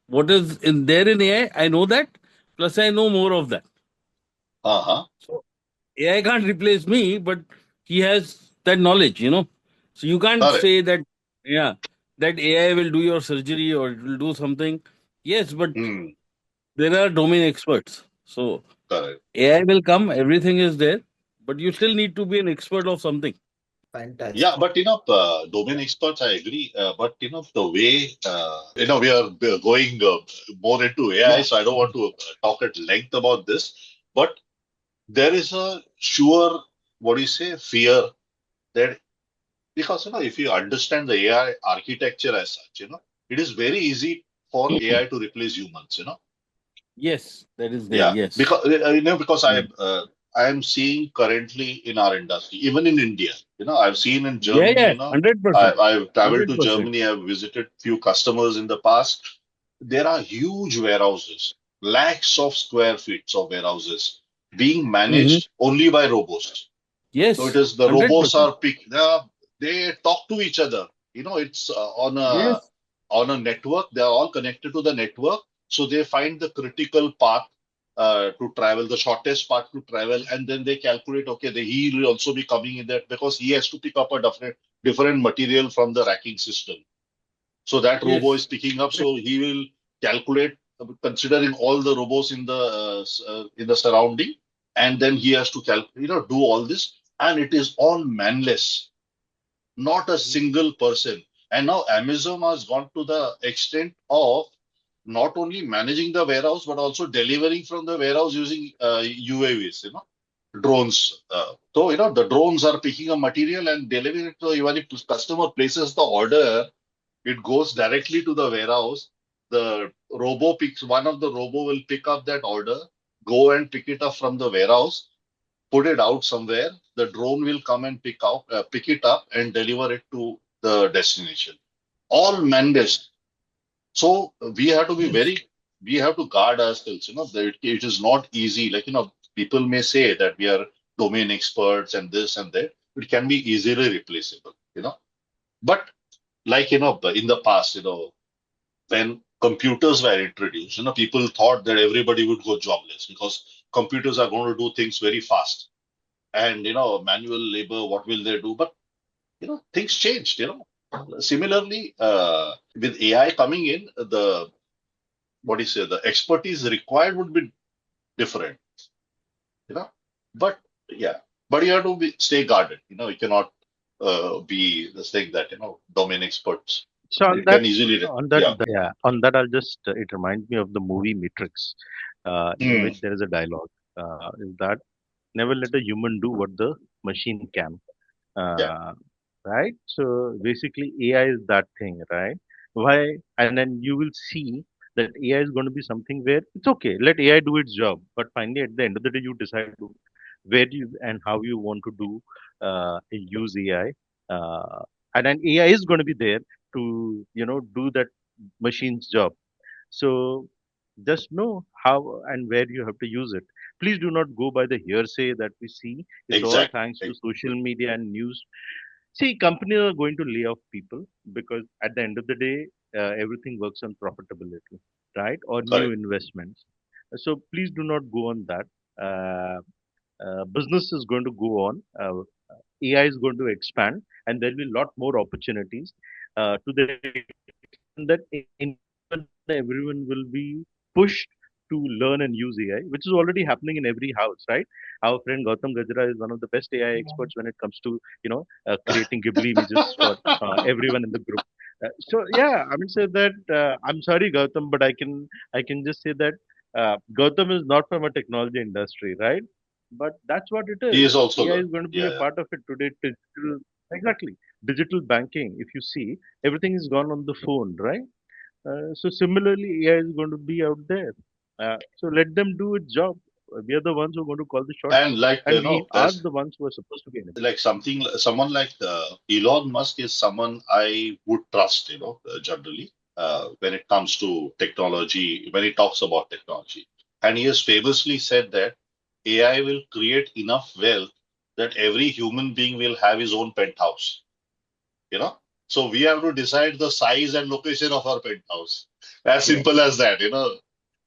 "What is in there in AI? I know that. Plus, I know more of that." Uh-huh. So AI can't replace me, but he has that knowledge. So you can't Correct. say that, yeah, that AI will do your surgery or it will do something. Yes, but Hmm. there are domain experts. So Correct. AI will come, everything is there, but you still need to be an expert of something. Yeah, Fantastic. but domain experts, I agree. But the way we are going more into AI, Yeah. so I don't want to talk at length about this. But there is a sure, what do you say, fear that, because if you understand the AI architecture as such, it is very easy for AI to replace humans. Yes, that is there. Yeah, Yes. because Yeah, I am seeing currently in our industry, even in India, I've seen in yeah, Germany, yeah, 100%. I've traveled to 100%. Germany, I've visited few customers in the past. There are huge warehouses, lakhs of square feet of warehouses being Hmm. managed only by robots. So it Yes, is the robots 100%. are they talk to each other. It's Yes, on a network. They are all connected to the network. So they find the critical path to travel, the shortest path to travel, and then they calculate. Okay, he will also be coming in that because he has to pick up a different material from the racking system. So that robo is yes, picking up. correct. So he will calculate, considering all the robots in the surrounding, and then he has to do all this, and it is all manless, not a single person. And now Amazon has gone to the extent of not only managing the warehouse but also delivering from the warehouse using UAVs, drones. So the drones are picking up material and delivering it to, even if the customer places the order, it goes directly to the warehouse. One of the robo will pick up that order, go and pick it up from the warehouse, put it out somewhere. The drone will come and pick it up and deliver it to the destination. All man-based. So Yes, we have to guard ourselves. That it is not easy. Like, people may say that we are domain experts and this and that. It can be easily replaceable. But like, in the past, when computers were introduced, people thought that everybody would go jobless because computers are going to do things very fast. And, manual labor, what will they do? But, things changed. Similarly, with AI coming in, what do you say, the expertise required would be different, you know. But yeah, but you have to stay guarded. You cannot be the thing that, domain experts. So It can easily, yeah. on that, I'll just it reminds me of the movie Matrix, in Hmm. which there is a dialogue, is that never let a human do what the machine can. Yeah. Uh, right? So basically, AI is that thing, right? Why? And then you will see. that AI is going to be something where it's okay, let AI do its job, but finally at the end of the day, you decide to where you and how you want to do use AI, and then AI is going to be there to do that machine's job. So just know how and where you have to use it. Please do not go by the hearsay that we see. It's all thanks to Exactly. social media and news. See, companies are going to lay off people because at the end of the day, everything works on profitability, right? Or new Correct. investments. So please do not go on that. Business is going to go on. AI is going to expand, and there will be a lot more opportunities to the extent that everyone will be pushed to learn and use AI, which is already happening in every house, right? Our friend Gautam Gajra is one of the best AI experts when it comes to creating Ghibli images for everyone in the group. So yeah, I mean, say that I'm sorry, Gautam, but I can just say that Gautam is not from a technology industry, right? But that's what it He is. is also AI good. is going to be Yeah, a yeah. part of it today. Digital, exactly. Digital banking. If you see, everything is gone on the phone, right? So similarly, AI is going to be out there. So let them do its job. We are the ones who are going to call the shots, And like, and we are as the ones who are supposed to be enabled. like someone like Elon Musk is someone I would trust, generally, when it comes to technology, when he talks about technology. And he has famously said that AI will create enough wealth that every human being will have his own penthouse, you know. So we have to decide the size and location of our penthouse. As Yeah. simple as that,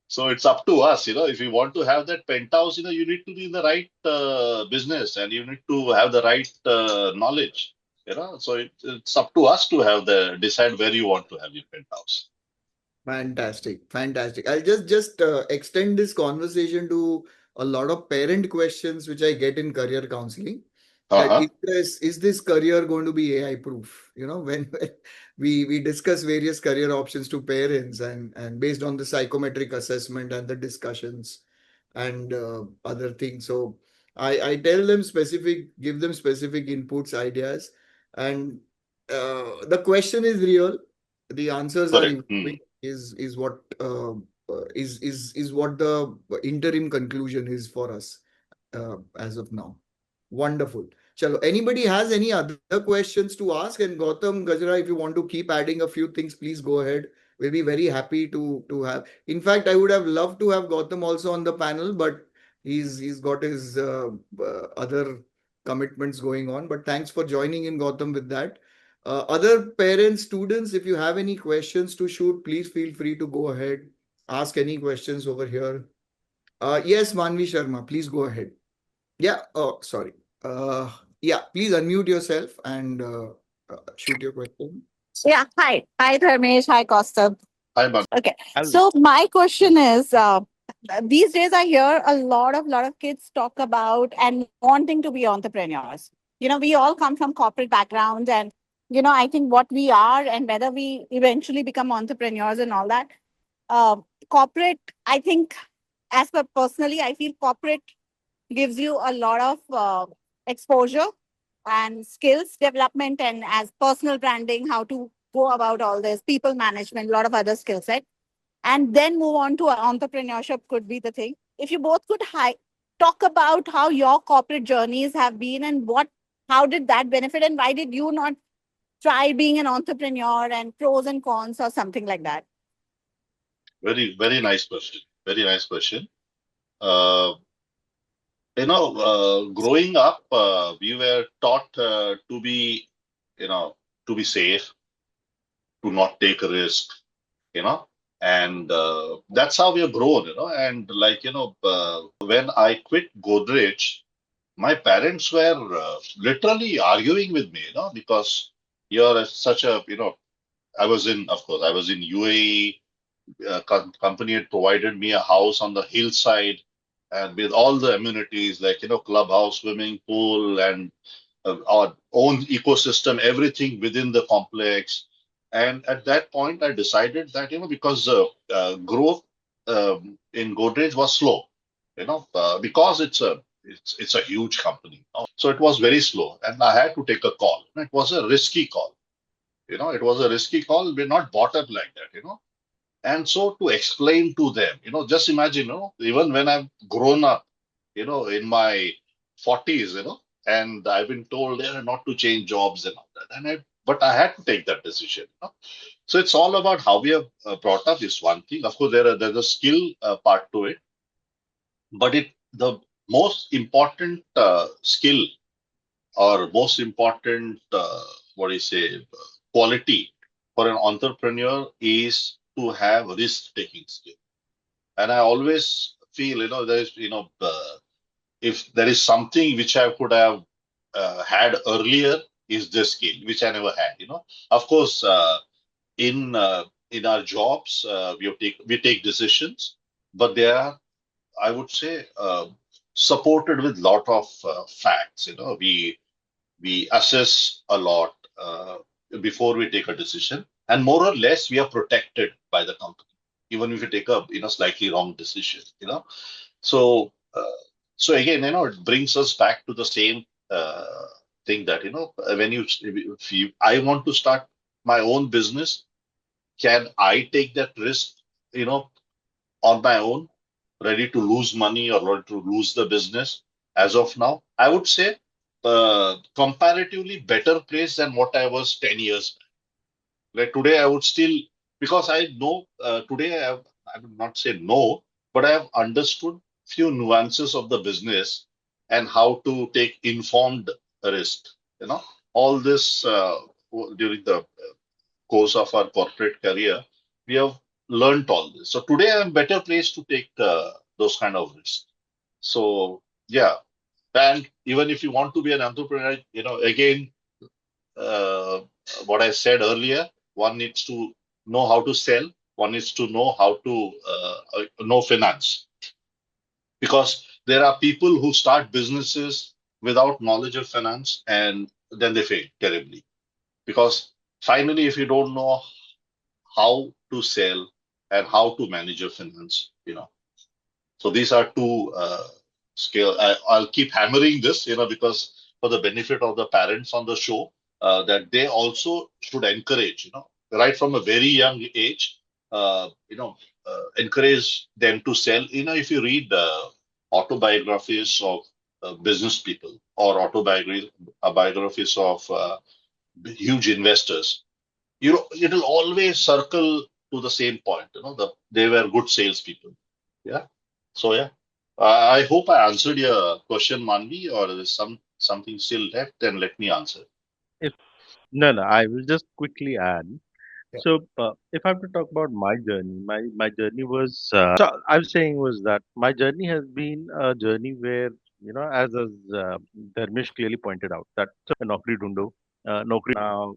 So it's up to us, if you want to have that penthouse, you need to be in the right business and you need to have the right knowledge, So it's up to us to decide where you want to have your penthouse. Fantastic, fantastic. I'll just extend this conversation to a lot of parent questions which I get in career counseling. That Uh-huh. is this career going to be AI proof? When we discuss various career options to parents and based on the psychometric assessment and the discussions and other things. So I tell them give them specific inputs, ideas, and the question is real. The answers are Correct. Hmm. evolving is what is what the interim conclusion is for us as of now. Wonderful. Chalo, anybody has any other questions to ask? And Gautam Gajra, if you want to keep adding a few things, please go ahead. We'll be very happy to have. In fact, I would have loved to have Gautam also on the panel, but he's got his other commitments going on. But thanks for joining in, Gautam, with that. Other parents, students, if you have any questions to shoot, please feel free to go ahead. Ask any questions over here. Yes, Manvi Sharma, please go ahead. Yeah. Oh, sorry. Uh, yeah, please unmute yourself and shoot your question. Yeah, hi. Hi, Dharmesh. Hi, Kaustubh. Hi, Man. Okay. Hello. So my question is, these days I hear a lot of kids talk about and wanting to be entrepreneurs. We all come from corporate backgrounds and, I think what we are and whether we eventually become entrepreneurs and all that, uh, corporate, I think, as per personally, I feel corporate gives you a lot of exposure and skills development and as personal branding, how to go about all this, people management, a lot of other skill set. And then move on to entrepreneurship could be the thing. If you both could talk about how your corporate journeys have been and how did that benefit and why did you not try being an entrepreneur and pros and cons or something like that? Very, very nice question. Very nice question. Growing up, we were taught you know, to be safe, to not take a risk, you know, and that's how we have grown, And when I quit Godrej, my parents were literally arguing with me, because such a, of course, I was in UAE. Company had provided me a house on the hillside and with all the amenities like clubhouse, swimming pool, and our own ecosystem, everything within the complex. And at that point I decided that because growth in Godrej was slow, because it's a huge company, so it was very slow and I had to take a call. It was a risky call. It was a risky call. We're not brought up like that. And so to explain to them, just imagine, even when I've grown up, in my 40s, and I've been told not to change jobs and all that. But I had to take that decision. So it's all about how we are brought up is one thing. Of course, there's a skill part to it, but the most important skill or most important what do you say quality for an entrepreneur is to have risk taking skill. And I always feel, there's, if there is something which I could have had earlier, is this skill, which I never had. Of course, in our jobs, we take decisions, but they are, I would say, supported with lot of facts. We assess a lot before we take a decision, and more or less we are protected by the company, even if you take a slightly wrong decision. So so again, it brings us back to the same thing that when I want to start my own business, can I take that risk, on my own, ready to lose money or ready to lose the business? As of now, I would say comparatively better place than what I was 10 years back. Like today, I would still, because I know today I would not say no, but I have understood few nuances of the business and how to take informed risk. All this during the course of our corporate career, we have learned all this. So today I'm better placed to take those kind of risks. So yeah, and even if you want to be an entrepreneur, again, uh, what I said earlier, one needs to know how to sell. One needs to know how to know finance, because there are people who start businesses without knowledge of finance and then they fail terribly. Because finally, if you don't know how to sell and how to manage your finance, so these are two scale. I'll keep hammering this, because for the benefit of the parents on the show, that they also should encourage, right from a very young age, encourage them to sell. If you read autobiographies of business people or biographies of huge investors, it'll always circle to the same point. They were good salespeople. Yeah. So yeah, I hope I answered your question, Manvi, or there's something still left. Then let me answer. If no, I will just quickly add. Yeah. So, if I have to talk about my journey, my journey was. So I was saying was that my journey has been a journey where as Dharmesh clearly pointed out that naukri dhundo, naukri now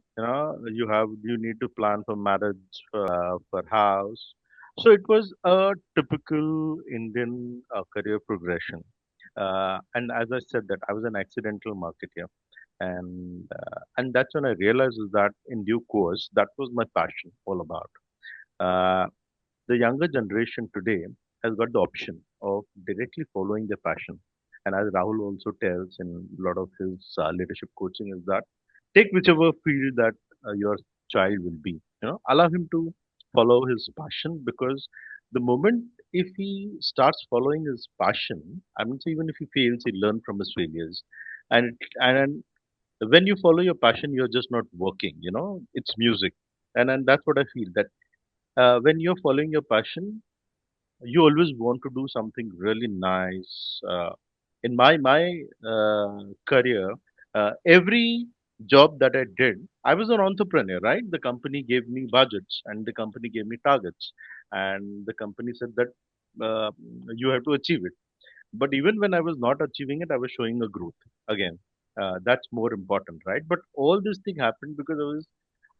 you need to plan for marriage, for house. So it was a typical Indian career progression. And as I said that I was an accidental marketer, and that's when I realized is that in due course that was my passion all about. Uh, the younger generation today has got the option of directly following their passion, and as Rahul also tells in a lot of his leadership coaching is that take whichever field that your child will be, allow him to follow his passion, because the moment if he starts following his passion, I mean, so even if he fails, he learn from his failures, and when you follow your passion, you're just not working, it's music. And that's what I feel that when you're following your passion, you always want to do something really nice. In my career, every job that I did, I was an entrepreneur, right? The company gave me budgets and the company gave me targets, and the company said that uh, you have to achieve it. But even when I was not achieving it, I was showing a growth again. That's more important, right? But all this thing happened because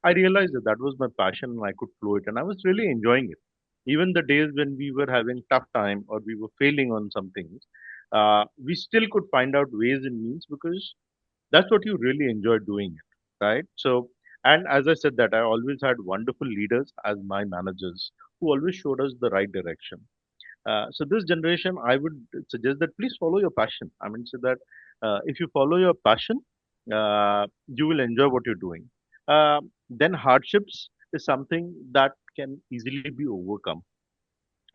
I realized that that was my passion and I could flow it, and I was really enjoying it. Even the days when we were having tough time or we were failing on some things, we still could find out ways and means, because that's what you really enjoy doing it, right? So, and as I said that I always had wonderful leaders as my managers who always showed us the right direction. So this generation, I would suggest that please follow your passion. I mean, so that if you follow your passion, you will enjoy what you're doing. Then hardships is something that can easily be overcome.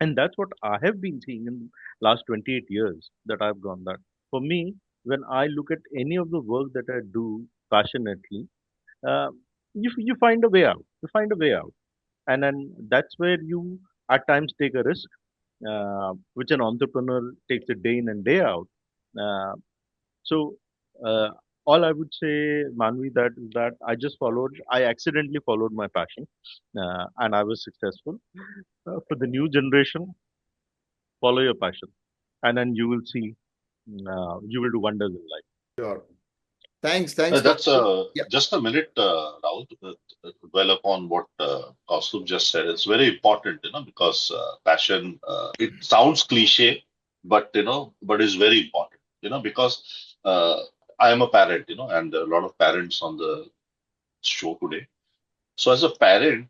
And that's what I have been seeing in last 28 years that I've gone that. For me, when I look at any of the work that I do passionately, uh, you find a way out. You find a way out. And then that's where you at times take a risk, which an entrepreneur takes a day in and day out. Uh, so uh, all I would say, Manvi, that I accidentally followed my passion, and I was successful. For the new generation, follow your passion, and then you will see, you will do wonders in life. Sure. Thanks, That's Kaustubh. Yeah, just a minute, Rahul, to dwell upon what Kaustubh just said. It's very important, because passion, it sounds cliche, but, but it's very important, because I am a parent, and there are a lot of parents on the show today. So as a parent,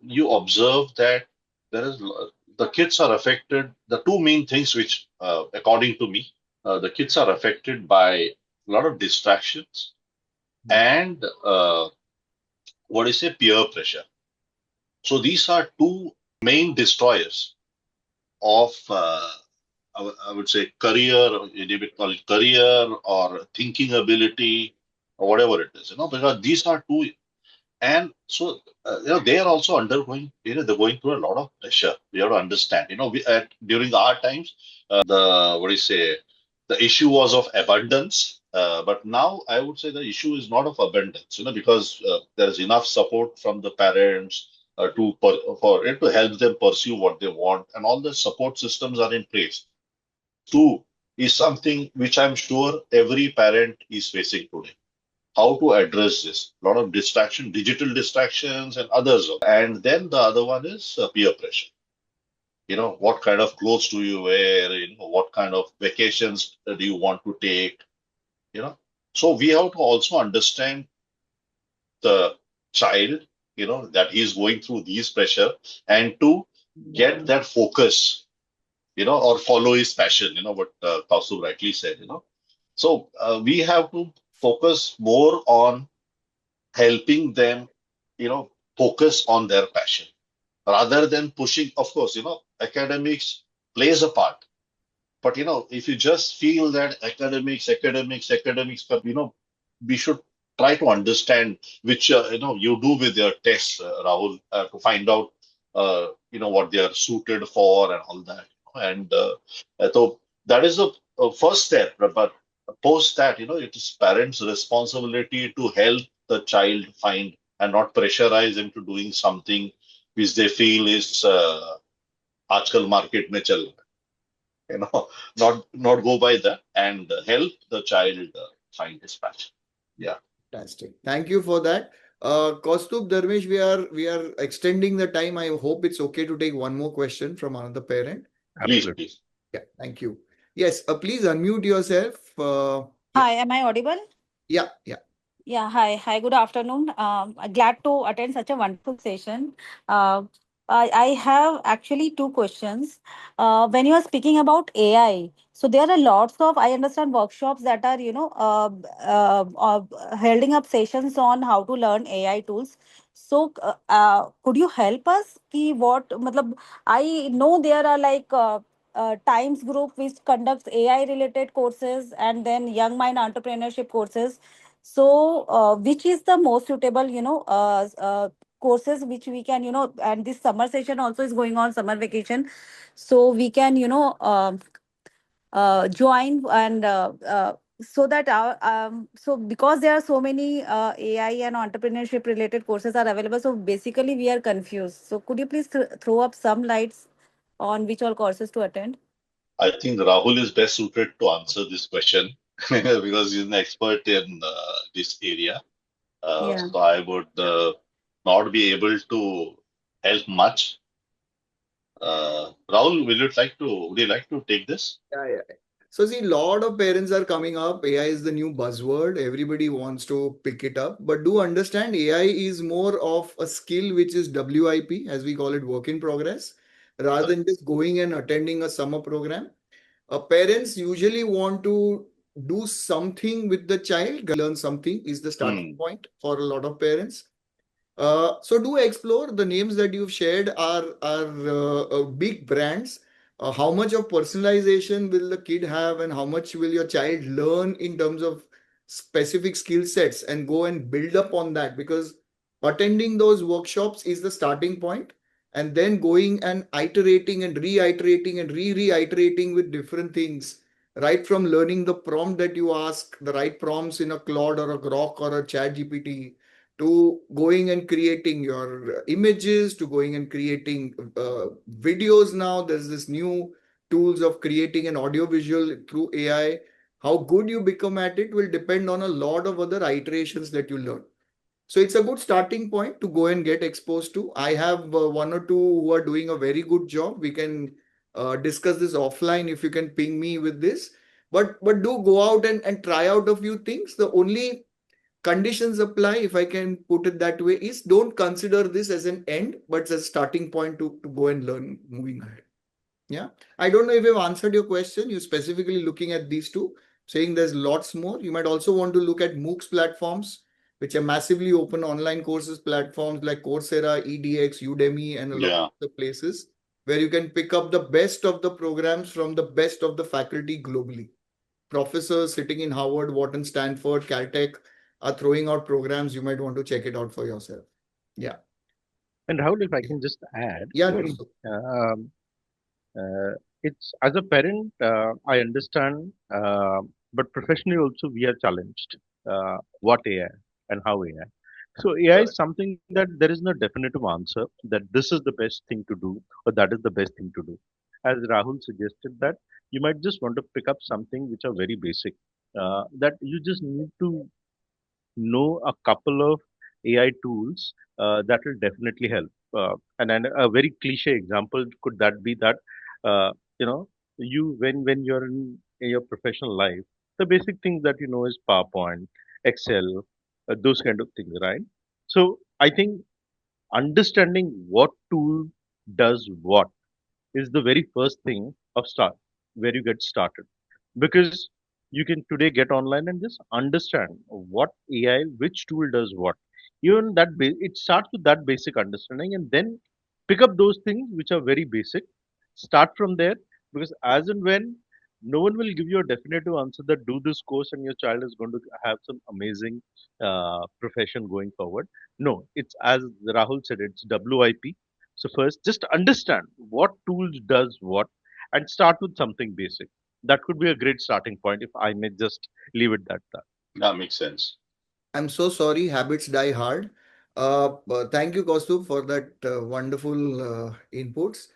you observe that there is the kids are affected. The two main things which, according to me, the kids are affected by a lot of distractions and what is a peer pressure. So these are two main destroyers of I would say career, or you may call it career or thinking ability or whatever it is, because these are two. And so, they are also undergoing, they're going through a lot of pressure. We have to understand, during our times, what do you say, the issue was of abundance. But now I would say the issue is not of abundance, because there is enough support from the parents to help them pursue what they want, and all the support systems are in place. Two is something which I'm sure every parent is facing today, how to address this. A lot of distraction, digital distractions, and others. And then the other one is peer pressure. What kind of clothes do you wear? What kind of vacations do you want to take? So we have to also understand the child, that he is going through these pressure, and to get that focus, or follow his passion, what Kaustubh rightly said, So we have to focus more on helping them, focus on their passion rather than pushing. Of course, academics plays a part. But, if you just feel that academics, we should try to understand which, you do with your tests, Rahul, to find out, what they are suited for and all that. And so that is the first step. But post that, it is parents' responsibility to help the child find and not pressurize them to doing something which they feel is आजकल market में चल, not go by that, and help the child find his passion. Yeah. fantastic. Thank you for that. Kaustubh, Dharmesh, we are extending the time. I hope it's okay to take one more question from another parent. Please, Absolutely. please. Yeah, thank you. Yes, please unmute yourself. Hi, am I audible? Yeah. Yeah, hi, good afternoon. Glad to attend such a wonderful session. Uh, I have actually two questions. When you are speaking about AI, so there are lots of, I understand, workshops that are, holding up sessions on how to learn AI tools. So, could you help us? Ki what, matlab, I know there are like Times Group which conducts AI related courses, and then Young Mind Entrepreneurship courses. So, which is the most suitable, courses which we can, and this summer session also is going on, summer vacation. So we can, join and so that so because there are so many AI and entrepreneurship related courses are available. So basically we are confused. So could you please throw up some lights on which all courses to attend? I think Rahul is best suited to answer this question because he's an expert in this area. Yeah. So I would not be able to help much. Rahul, would you like to take this? Yeah. So see, a lot of parents are coming up. AI is the new buzzword. Everybody wants to pick it up. But do understand AI is more of a skill which is WIP, as we call it, work in progress, rather than just going and attending a summer program. Parents usually want to do something with the child, learn something is the starting point for a lot of parents. So do explore. The names that you've shared are big brands. How much of personalization will the kid have, and how much will your child learn in terms of specific skill sets, and go and build up on that? Because attending those workshops is the starting point, and then going and iterating and reiterating and reiterating with different things, right from learning the prompt that you ask, the right prompts in a Claude or a Grok or a Chat GPT, to going and creating your images, to going and creating videos. Now there's this new tools of creating an audio visual through AI. How good you become at it will depend on a lot of other iterations that you learn. So it's a good starting point to go and get exposed to. I have one or two who are doing a very good job. We can discuss this offline if you can ping me with this. But do go out and try out a few things. The only conditions apply, if I can put it that way, is don't consider this as an end, but as a starting point to go and learn moving ahead. Yeah. I don't know if I've answered your question. You're specifically looking at these two, saying there's lots more. You might also want to look at MOOCs platforms, which are massively open online courses platforms like Coursera, EDX, Udemy, and a lot Yeah. of the places where you can pick up the best of the programs from the best of the faculty globally. Professors sitting in Harvard, Wharton, Stanford, Caltech are throwing out programs. You might want to check it out for yourself. Yeah. And Rahul, if I can just add, Yeah. No. um, it's as a parent, I understand, but professionally also we are challenged. What AI and how AI. So AI is Correct. something that there is no definitive answer that this is the best thing to do or that is the best thing to do. As Rahul suggested that you might just want to pick up something which are very basic. That you just need to know a couple of AI tools that will definitely help. And a very cliche example could that be that uh, you know you when you're in your professional life, the basic things that you know is PowerPoint, Excel, those kind of things, right? So I think understanding what tool does what is the very first thing of start where you get started, because you can today get online and just understand what AI, which tool does what. Even that it starts with that basic understanding, and then pick up those things which are very basic. Start from there, because as and when no one will give you a definitive answer that do this course and your child is going to have some amazing profession going forward. No, it's as Rahul said, it's WIP. So first, just understand what tools does what, and start with something basic. That could be a great starting point if I may just leave it at that. That makes sense. I'm so sorry. Habits die hard. But thank you, Kaustubh, for that wonderful inputs.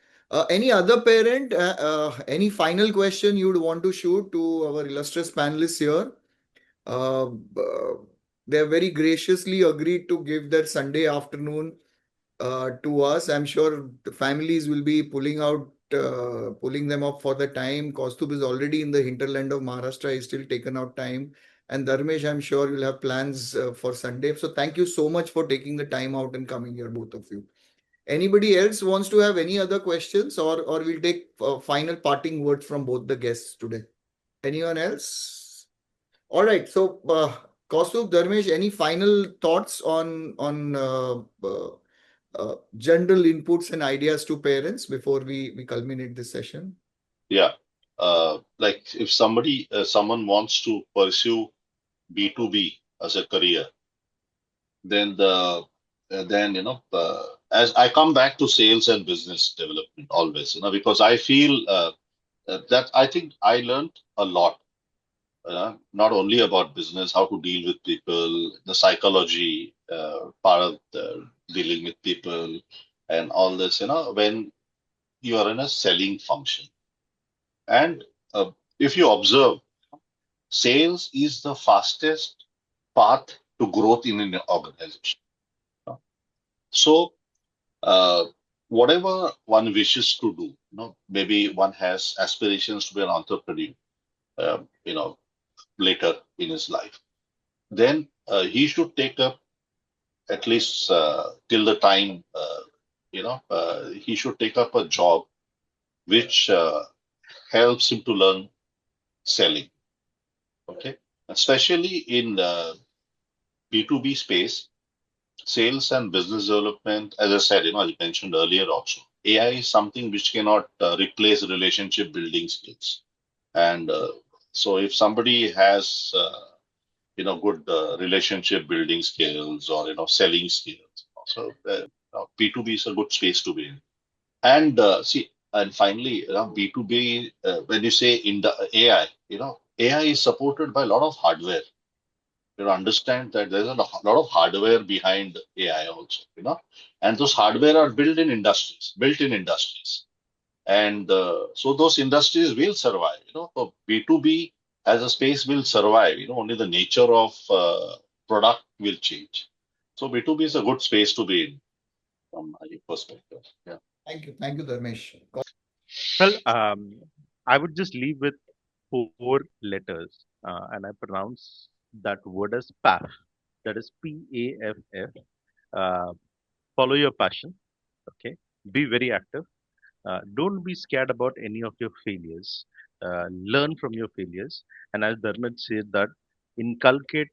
Any other parent, any final question you'd want to shoot to our illustrious panelists here? Uh, uh, they have very graciously agreed to give their Sunday afternoon to us. I'm sure the families will be pulling them up for the time. Kaustubh is already in the hinterland of Maharashtra. He's still taken out time. And Dharmesh, I'm sure you'll have plans for Sunday. So thank you so much for taking the time out and coming here, both of you. Anybody else wants to have any other questions, or we'll take final parting words from both the guests today? Anyone else? All right. So, Kaustubh, Dharmesh, any final thoughts on general inputs and ideas to parents before we culminate this session? Yeah. Like if someone wants to pursue B2B as a career, then as I come back to sales and business development always, because I feel that I think I learned a lot, not only about business, how to deal with people, the psychology part of dealing with people, and all this, when you are in a selling function. And if you observe, sales is the fastest path to growth in an organization. So, uh, whatever one wishes to do, maybe one has aspirations to be an entrepreneur, uh, you know, later in his life, then he should take up at least till the time, he should take up a job which helps him to learn selling. Okay, especially in the B2B space, sales and business development, as I said, I mentioned earlier also, AI is something which cannot replace relationship building skills. And so if somebody has, good relationship building skills or, selling skills, so B2B is a good space to be in. And and finally, B2B, when you say in the AI, AI is supported by a lot of hardware. Understand that there's a lot of hardware behind AI also, and those hardware are built in industries. And so those industries will survive, so B2B as a space will survive, only the nature of product will change. So B2B is a good space to be in from my perspective. Yeah. Thank you, Dharmesh. Well, I would just leave with 4 letters, and I pronounce that word as PAF. That is PAFF. Uh, Follow your passion. Okay, be very active. Don't be scared about any of your failures. Learn from your failures, and as Dharmesh said, that inculcate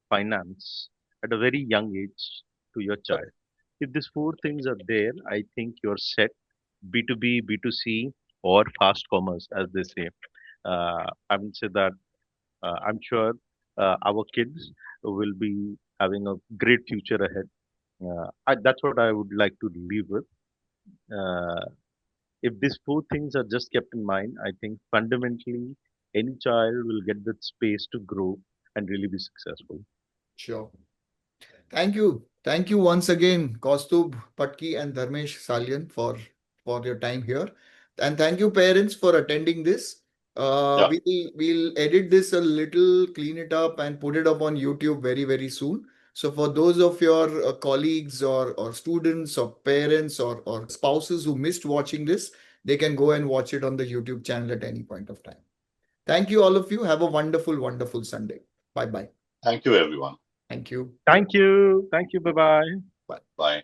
finance at a very young age to your child. If these 4 things are there, I think you're set. B2B, B2C, or fast commerce, as they say. I would say that I'm sure our kids will be having a great future ahead. That's what I would like to leave with. Uh, if these 4 things are just kept in mind, I think fundamentally any child will get that space to grow and really be successful. Sure. Thank you. Thank you once again, Kaustubh Patki and Dharmesh Salian, for your time here. And thank you, parents, for attending this. Yeah. We'll edit this a little, clean it up, and put it up on YouTube very, very soon. So for those of your colleagues or students or parents or spouses who missed watching this, they can go and watch it on the YouTube channel at any point of time. Thank you, all of you. Have a wonderful, wonderful Sunday. Bye-bye. Thank you, everyone. Thank you. Thank you. Thank you. Bye bye. Bye. Bye.